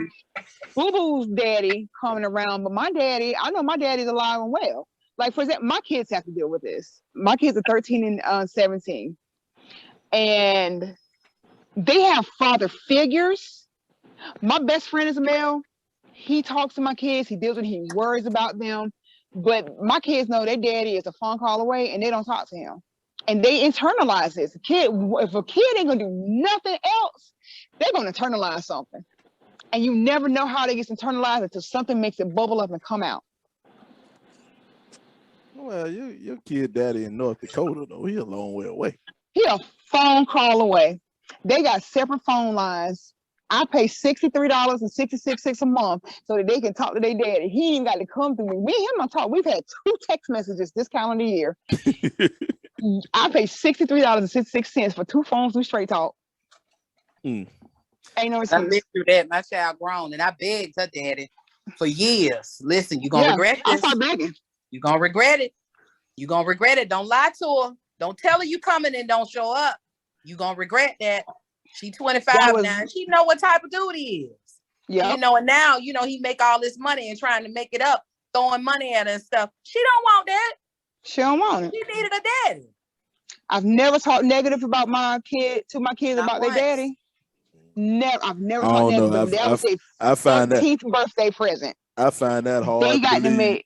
Boo-Boo's daddy coming around. But my daddy, I know my daddy's alive and well. Like, for example, my kids have to deal with this. My kids are 13 and 17. And they have father figures. My best friend is a male. He talks to my kids. He deals with them. He worries about them. But my kids know their daddy is a phone call away and they don't talk to him. And they internalize this. If a kid ain't going to do nothing else, they're going to internalize something. And you never know how they get internalized until something makes it bubble up and come out. Well, your kid daddy in North Dakota, though, he a long way away. He a phone call away. They got separate phone lines. I pay $63.66 a month so that they can talk to their daddy. He ain't got to come through me. Me and him on talk. We've had 2 text messages this calendar year. I pay $63.66 for 2 phones we straight talk. Ain't no I've excuse. been through that. My child grown, and I begged her daddy for years. Listen, you're gonna regret I this. start begging. You're gonna regret it. You're gonna regret it. Don't lie to her. Don't tell her you coming and don't show up. You're gonna regret that. She 25 now, and she know what type of dude he is. Yeah. You know, and now, you know, he make all this money and trying to make it up, throwing money at her and stuff. She don't want that. She don't want it. She needed a daddy. I've never talked negative about my kids Not about once. their daddy. Never. I've never I talked don't know. negative. That was their I find that 13th birthday present. I find that hard They to got to believe. make.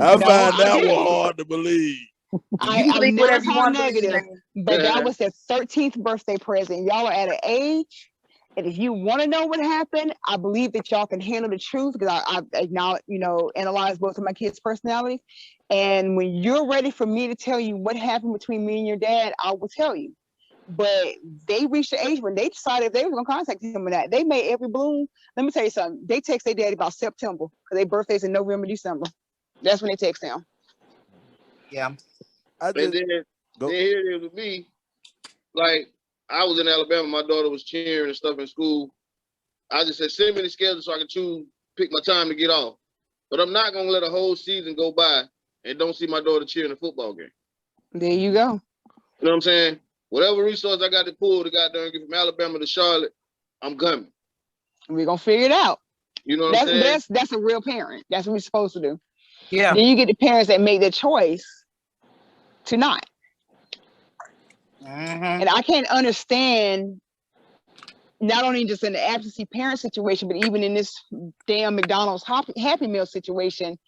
I No, find I that get one it. hard to believe. You I've believe never whatever you talked want to believe, negative, man. but that was their 13th birthday present. Y'all are at an age, and if you want to know what happened, I believe that y'all can handle the truth because I acknowledge, analyze both of my kids' personalities. And when you're ready for me to tell you what happened between me and your dad, I will tell you. But they reached the age when they decided they were going to contact him or not. They made every bloom. Let me tell you something. They text their daddy about September because their birthday's in November, December. That's when they text him. Yeah. And then here it is with me. Like, I was in Alabama. My daughter was cheering and stuff in school. I just said, send me the schedule so I can pick my time to get off. But I'm not going to let a whole season go by and don't see my daughter cheering a football game. There you go. You know what I'm saying? Whatever resource I got to pull to goddamn get from Alabama to Charlotte, I'm coming. We're going to figure it out. You know what I'm saying? That's a real parent. That's what we're supposed to do. Yeah. Then you get the parents that make the choice to not. And I can't understand, not only just in the absentee parent situation, but even in this damn McDonald's Happy Meal situation,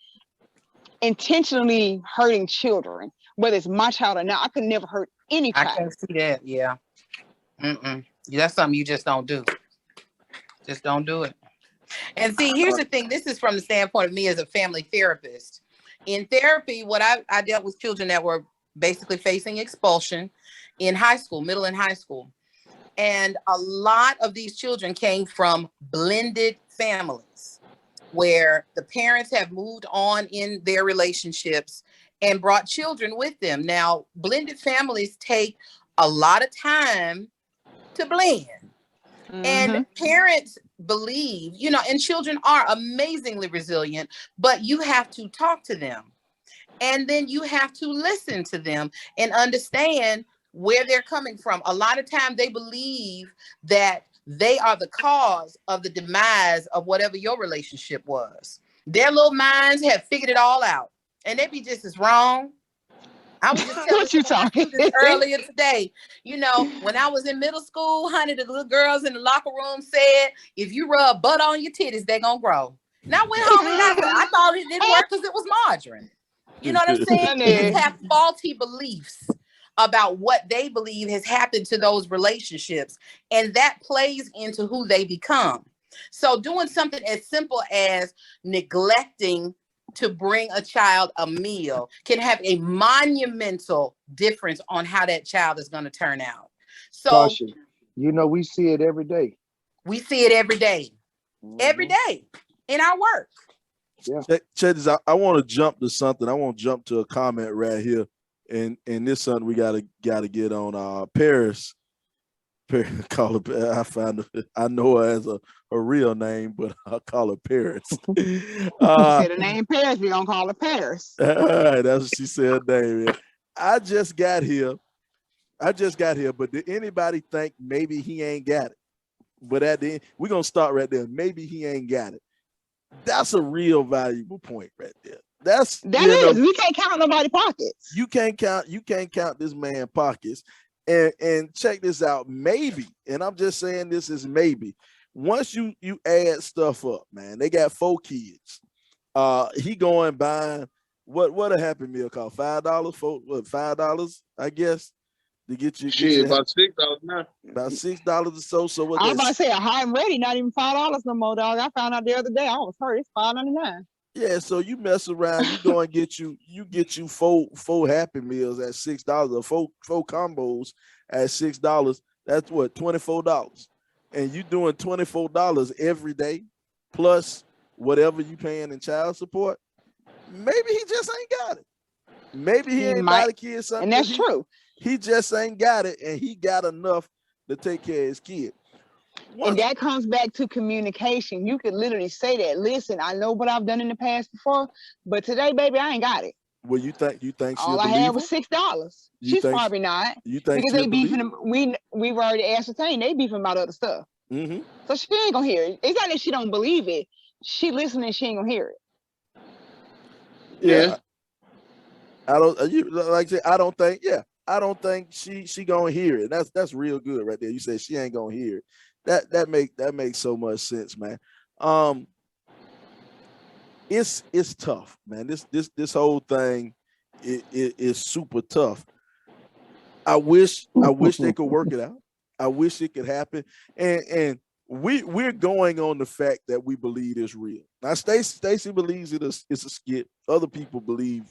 intentionally hurting children, whether it's my child or not. I could never hurt any child. I can't see that. Yeah. That's something you just don't do. Just don't do it. And see, here's the thing. This is from the standpoint of me as a family therapist. In therapy, what I dealt with children that were basically facing expulsion in high school, middle and high school. And a lot of these children came from blended families where the parents have moved on in their relationships and brought children with them. Now, blended families take a lot of time to blend. And parents believe, and children are amazingly resilient, but you have to talk to them. And then you have to listen to them and understand where they're coming from. A lot of times they believe that they are the cause of the demise of whatever your relationship was. Their little minds have figured it all out. And they be just as wrong. I was just telling this earlier today. When I was in middle school, honey, the little girls in the locker room said, if you rub butter on your titties, they're going to grow. And I went home and I thought it didn't work because it was margarine. You know what I'm saying? Kids have faulty beliefs about what they believe has happened to those relationships. And that plays into who they become. So doing something as simple as neglecting to bring a child a meal can have a monumental difference on how that child is going to turn out. So, Tasha, we see it every day. We see it every day. Every day in our work. Yeah. Check this out. I want to jump to something. I want to jump to a comment right here. And this something we gotta get on Paris. Call her. I know her as a real name, but I call her Paris. Say the name Paris, we gonna call her Paris. All right, that's what she said. Name. I just got here, but did anybody think maybe he ain't got it? But at the end, we're gonna start right there. Maybe he ain't got it. That's a real valuable point right there. We can't count nobody's pockets. You can't count this man's pockets. And check this out, maybe, and I'm just saying this is maybe. Once you add stuff up, man, they got 4 kids. He going buying what a Happy Meal cost? $5? $5, I guess, to get you. About $6 now. About $6 or so. So what? I was about to say a high and ready, not even $5 no more, dog. I found out the other day. I was hurt. It's $5.99. Yeah, so you mess around, you go and get you four Happy Meals at $6 or four combos at $6. That's what, $24. and you doing $24 every day, plus whatever you paying in child support, maybe he just ain't got it. Maybe he ain't buy the kid something. And that's true. He just ain't got it, and he got enough to take care of his kid. And that comes back to communication. You could literally say that. Listen, I know what I've done in the past before, but today, baby, I ain't got it. Well, you think all I had was $6. She's probably not. You think because they beefing? We've already ascertained they beefing about other stuff. Mm-hmm. So she ain't gonna hear it. It's not that she don't believe it. She listening. She ain't gonna hear it. Yeah. I don't. You like I say. I don't think. Yeah. I don't think she gonna hear it. That's real good right there. You said she ain't gonna hear it. That makes so much sense, man. It's tough, man. This whole thing is super tough. I wish they could work it out. I wish it could happen. And we're going on the fact that we believe it's real. Now Stacey believes it's a skit. Other people believe,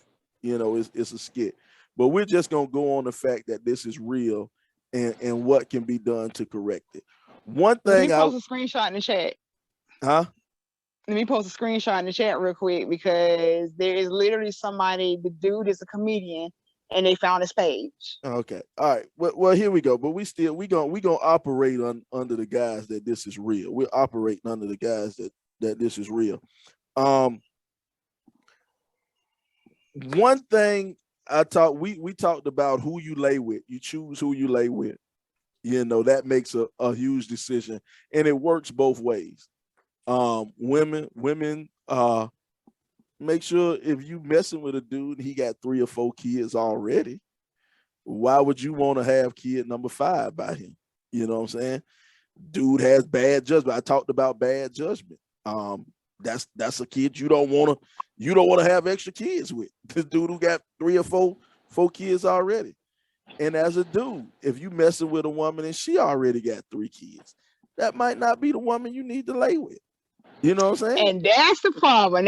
it's a skit. But we're just gonna go on the fact that this is real and what can be done to correct it. One thing Let me post a screenshot in the chat. Huh? Let me post a screenshot in the chat real quick because there is literally somebody, the dude is a comedian, and they found his page. Okay. All right. Well, here we go. But we gonna operate under the guise that this is real. We're operating under the guise that this is real. One thing we talked about who you lay with. You choose who you lay with. That makes a huge decision, and it works both ways. Women, make sure if you messing with a dude and he got 3 or 4 kids already, why would you want to have kid number 5 by him? You know what I'm saying? Dude has bad judgment. I talked about bad judgment. That's a kid you don't want to have extra kids with. This dude who got 3 or 4 kids already. And as a dude, if you messing with a woman and she already got 3 kids, that might not be the woman you need to lay with. You know what I'm saying? And that's the problem.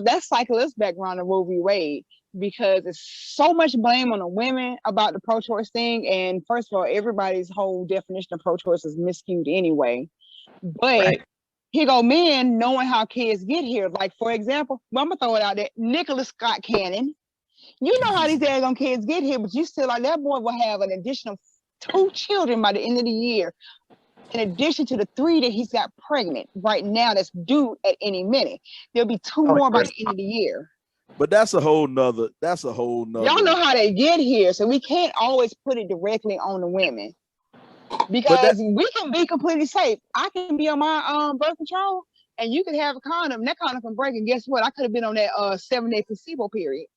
That's cycle us back around to Roe v. Wade because it's so much blame on the women about the pro-choice thing. And first of all, everybody's whole definition of pro-choice is miscued anyway. But here go men knowing how kids get here. Like, for example, I'm going to throw it out there. Nicholas Scott Cannon. You know how these daggone kids get here, but you still like that boy will have an additional 2 children by the end of the year. In addition to the 3 that he's got pregnant right now that's due at any minute. There'll be 2 more by the end of the year. But that's a whole nother. Y'all know how they get here, so we can't always put it directly on the women. Because we can be completely safe. I can be on my birth control and you can have a condom. That condom can break, and guess what? I could have been on that 7-day placebo period.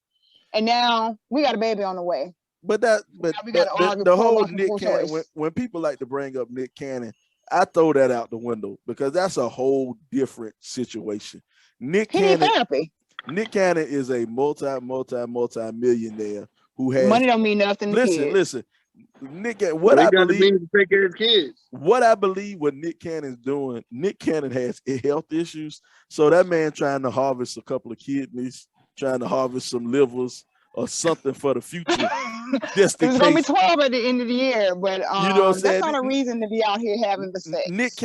And now we got a baby on the way. But the whole Nick Cannon, when people like to bring up Nick Cannon, I throw that out the window because that's a whole different situation. Nick Cannon is a multi-millionaire who has money don't mean nothing. Listen. Nick, what I believe to take care of kids. What I believe what Nick Cannon's doing, Nick Cannon has health issues. So that man trying to harvest a couple of kidneys, trying to harvest some livers or something for the future. It's gonna be 12 at the end of the year, but you know that's not a reason to be out here having the sex. Nick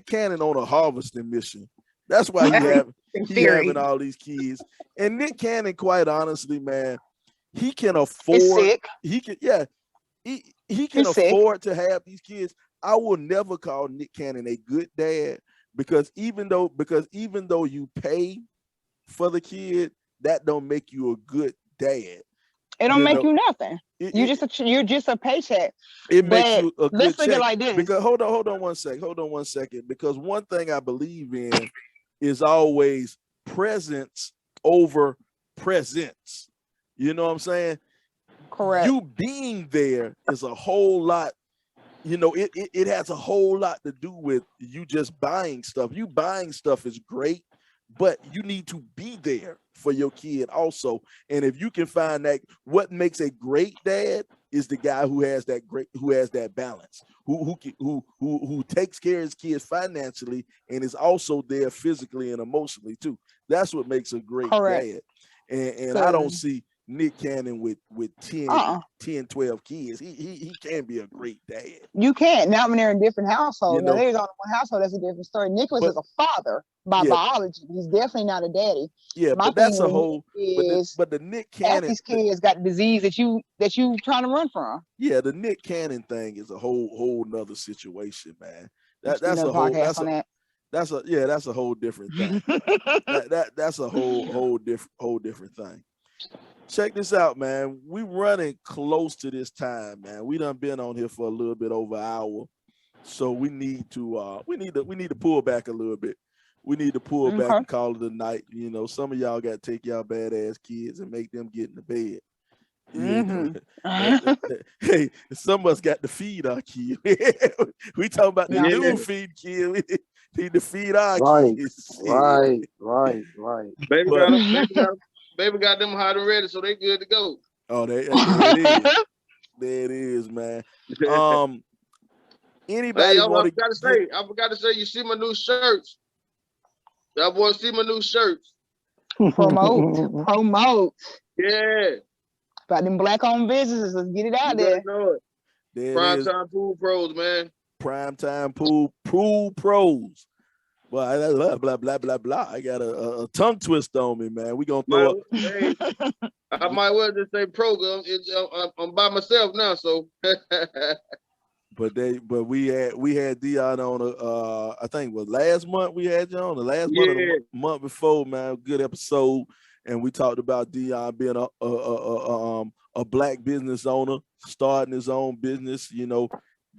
Cannon on a harvesting mission. That's why he having all these kids. And Nick Cannon, quite honestly, man, he can afford. He can afford to have these kids. I will never call Nick Cannon a good dad because even though you pay for the kid, that don't make you a good dad. It don't make you nothing. You're just a paycheck. It makes you a good let's look check. at it like this. Because hold on one second. Because one thing I believe in is always presence over presence. You know what I'm saying? Correct. You being there is a whole lot. It has a whole lot to do with you just buying stuff. You buying stuff is great, but you need to be there for your kid also. And if you can find that, what makes a great dad is the guy who has that balance, who takes care of his kids financially and is also there physically and emotionally too. That's what makes a great dad. And I don't see Nick Cannon with 10, 12 kids. He can be a great dad. You can't. Now when they're in different households. You Now know, there's only one household. That's a different story. Nicholas is a father by biology. He's definitely not a daddy. Yeah, My but that's thing a whole. is But the Nick half Cannon. these kids got the disease that you trying to run from. Yeah, the Nick Cannon thing is a whole nother situation, man. That's Another a whole. podcast on that. That's a whole different thing. That's a whole different thing. Check this out, man. We running close to this time, man. We done been on here for a little bit over an hour, so we need to pull back a little bit. We need to pull back and call it a night. You know, some of y'all got to take y'all badass kids and make them get in the bed. Hey, some of us got to feed our kids. We talking about the new feed kids. We need to feed our kids. Right. Baby got them hot and ready, so they good to go. Oh, there it is, man. Anybody want to? I forgot to say, you see my new shirts. Y'all boys see my new shirts. Promote. Yeah. About them black-owned businesses. Let's get it out there. Know it. Prime Time Pool Pros, man. Prime Time Pool Pros. Well, blah blah blah blah. I got a tongue twist on me, man. We gonna throw up. I might well just say program. I'm by myself now, so. But we had Dion on I think it was last month we had you on, the last month of the month before, man. Good episode, and we talked about Dion being a black business owner, starting his own business, you know,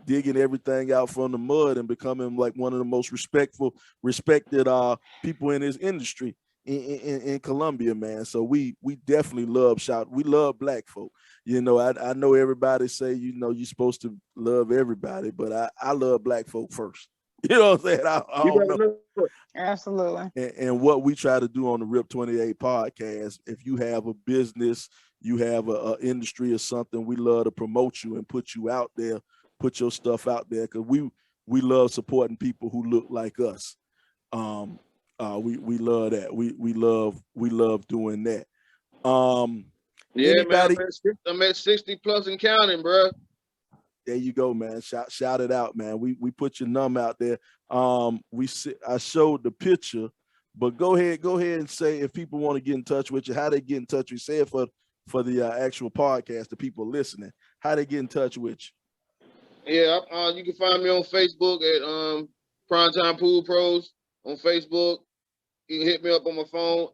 digging everything out from the mud and becoming like one of the most respected people in his industry in Columbia, man. So we definitely we love black folk. You know, I know everybody say, you know, you're supposed to love everybody, but I love black folk first. You know what I'm saying? I don't know. Absolutely. And what we try to do on the RIP 28 podcast, if you have a business, you have a industry or something, we love to promote you and put you out there, put your stuff out there, because we love supporting people who look like us. We love that. We love doing that. Anybody? Man, I'm at 60 plus and counting, bro. There you go, man. Shout it out, man. We put your number out there. I showed the picture, but go ahead and say, if people want to get in touch with you, how they get in touch with you. Say it for the actual podcast, the people listening, how they get in touch with you. Yeah, you can find me on Facebook at Primetime Pool Pros on Facebook. You can hit me up on my phone,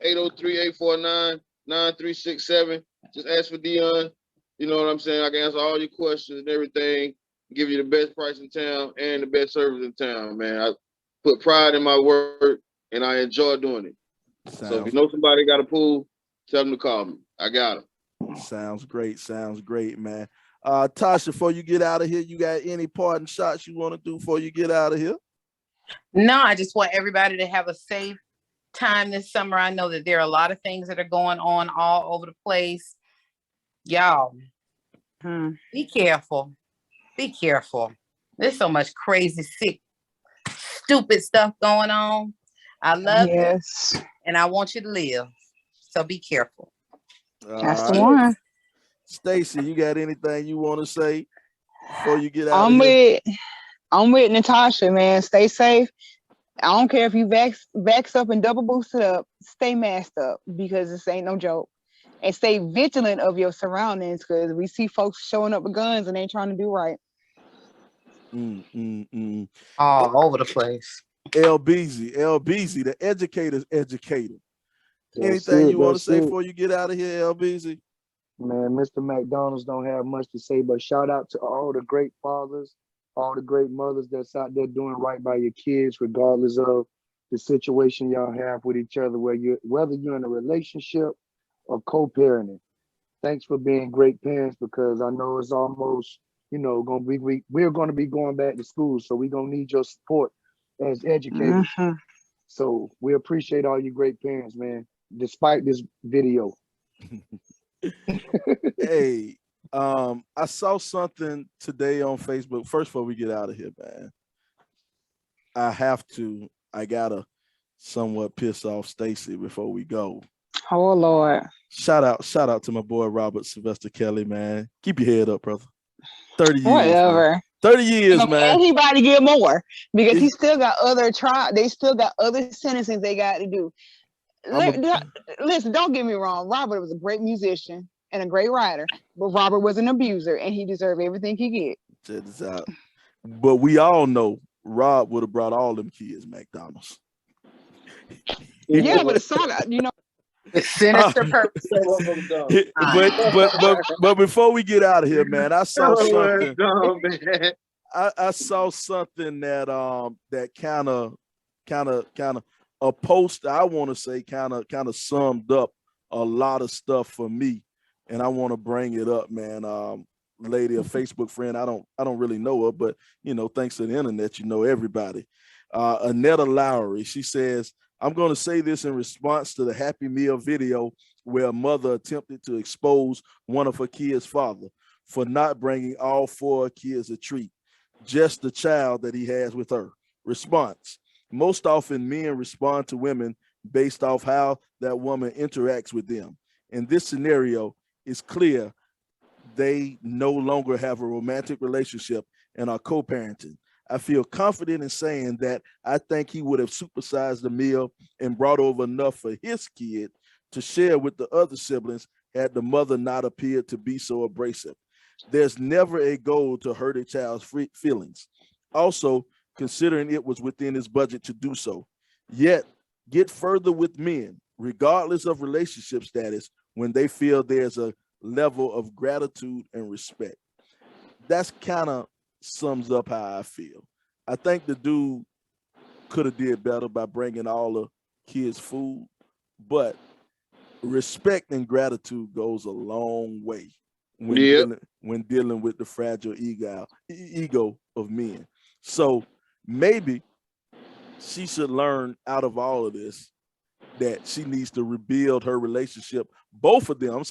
803-849-9367. Just ask for Dion. You know what I'm saying? I can answer all your questions and everything, give you the best price in town and the best service in town, man. I put pride in my work and I enjoy doing it. So if you know somebody got a pool, tell them to call me. I got them. Sounds great, man. Tasha, before you get out of here, you got any parting shots you want to do before you get out of here? No, I just want everybody to have a safe time this summer. I know that there are a lot of things that are going on all over the place. Y'all, be careful. Be careful. There's so much crazy, sick, stupid stuff going on. I love you, and I want you to live. So be careful. That's the one. Stacy, you got anything you want to say before you get out of here? I'm with Natasha, man. Stay safe. I don't care if you vax up and double boosted up. Stay masked up, because this ain't no joke. And stay vigilant of your surroundings, because we see folks showing up with guns and ain't trying to do right. All over the place. LBZ, the educator's educator. Anything you want to say before you get out of here, LBZ? Man, Mr. McDonald's don't have much to say, but shout out to all the great fathers, all the great mothers that's out there doing right by your kids, regardless of the situation y'all have with each other, whether you're in a relationship or co-parenting. Thanks for being great parents, because I know it's almost, we're going to be going back to school, so we're going to need your support as educators. So we appreciate all you great parents, man, despite this video. Hey, I saw something today on Facebook. First, before we get out of here, man, I gotta somewhat piss off Stacy before we go. Oh Lord. Shout out to my boy Robert Sylvester Kelly, man. Keep your head up, brother. 30 years. Whatever. Man. 30 years, man. Anybody get more because he still got other They still got other sentences they got to do. Listen, don't get me wrong. Robert was a great musician and a great writer, but Robert was an abuser, and he deserved everything he get. Check this out. But we all know Rob would have brought all them kids McDonald's. Yeah, but it's sort of, with sinister purpose. but before we get out of here, man, I saw something. I saw something that kind of a post. I want to say kind of summed up a lot of stuff for me, and I want to bring it up, man. Lady, a Facebook friend, I don't really know her, but thanks to the internet, everybody. Annetta Lowry, she says, I'm going to say this in response to the Happy Meal video where a mother attempted to expose one of her kids' father for not bringing all 4 kids a treat, just the child that he has with her. Response: most often men respond to women based off how that woman interacts with them. In this scenario, it's clear they no longer have a romantic relationship and are co-parenting. I feel confident in saying that I think he would have supersized the meal and brought over enough for his kid to share with the other siblings had the mother not appeared to be so abrasive. There's never a goal to hurt a child's feelings. Also, considering it was within his budget to do so. Yet, get further with men, regardless of relationship status, when they feel there's a level of gratitude and respect. That's kind of sums up how I feel. I think the dude could have did better by bringing all the kids food, but respect and gratitude goes a long way when dealing with the fragile ego of men. So maybe she should learn out of all of this that she needs to rebuild her relationship. Both of them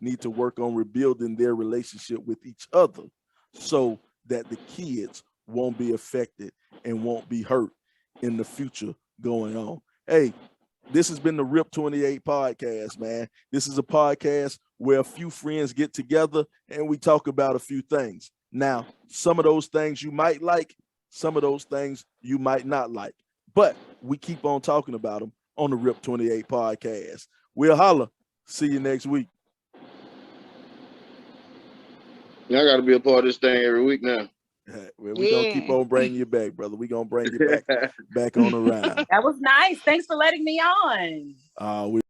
need to work on rebuilding their relationship with each other so that the kids won't be affected and won't be hurt in the future going on. Hey, this has been the RIP 28 podcast, man. This is a podcast where a few friends get together and we talk about a few things. Now, some of those things you might like, some of those things you might not like, but we keep on talking about them on the RIP 28 podcast. We'll holla. See you next week. I got to be a part of this thing every week now. We're going to keep on bringing you back, brother. We're going to bring you back on the ride. That was nice. Thanks for letting me on. We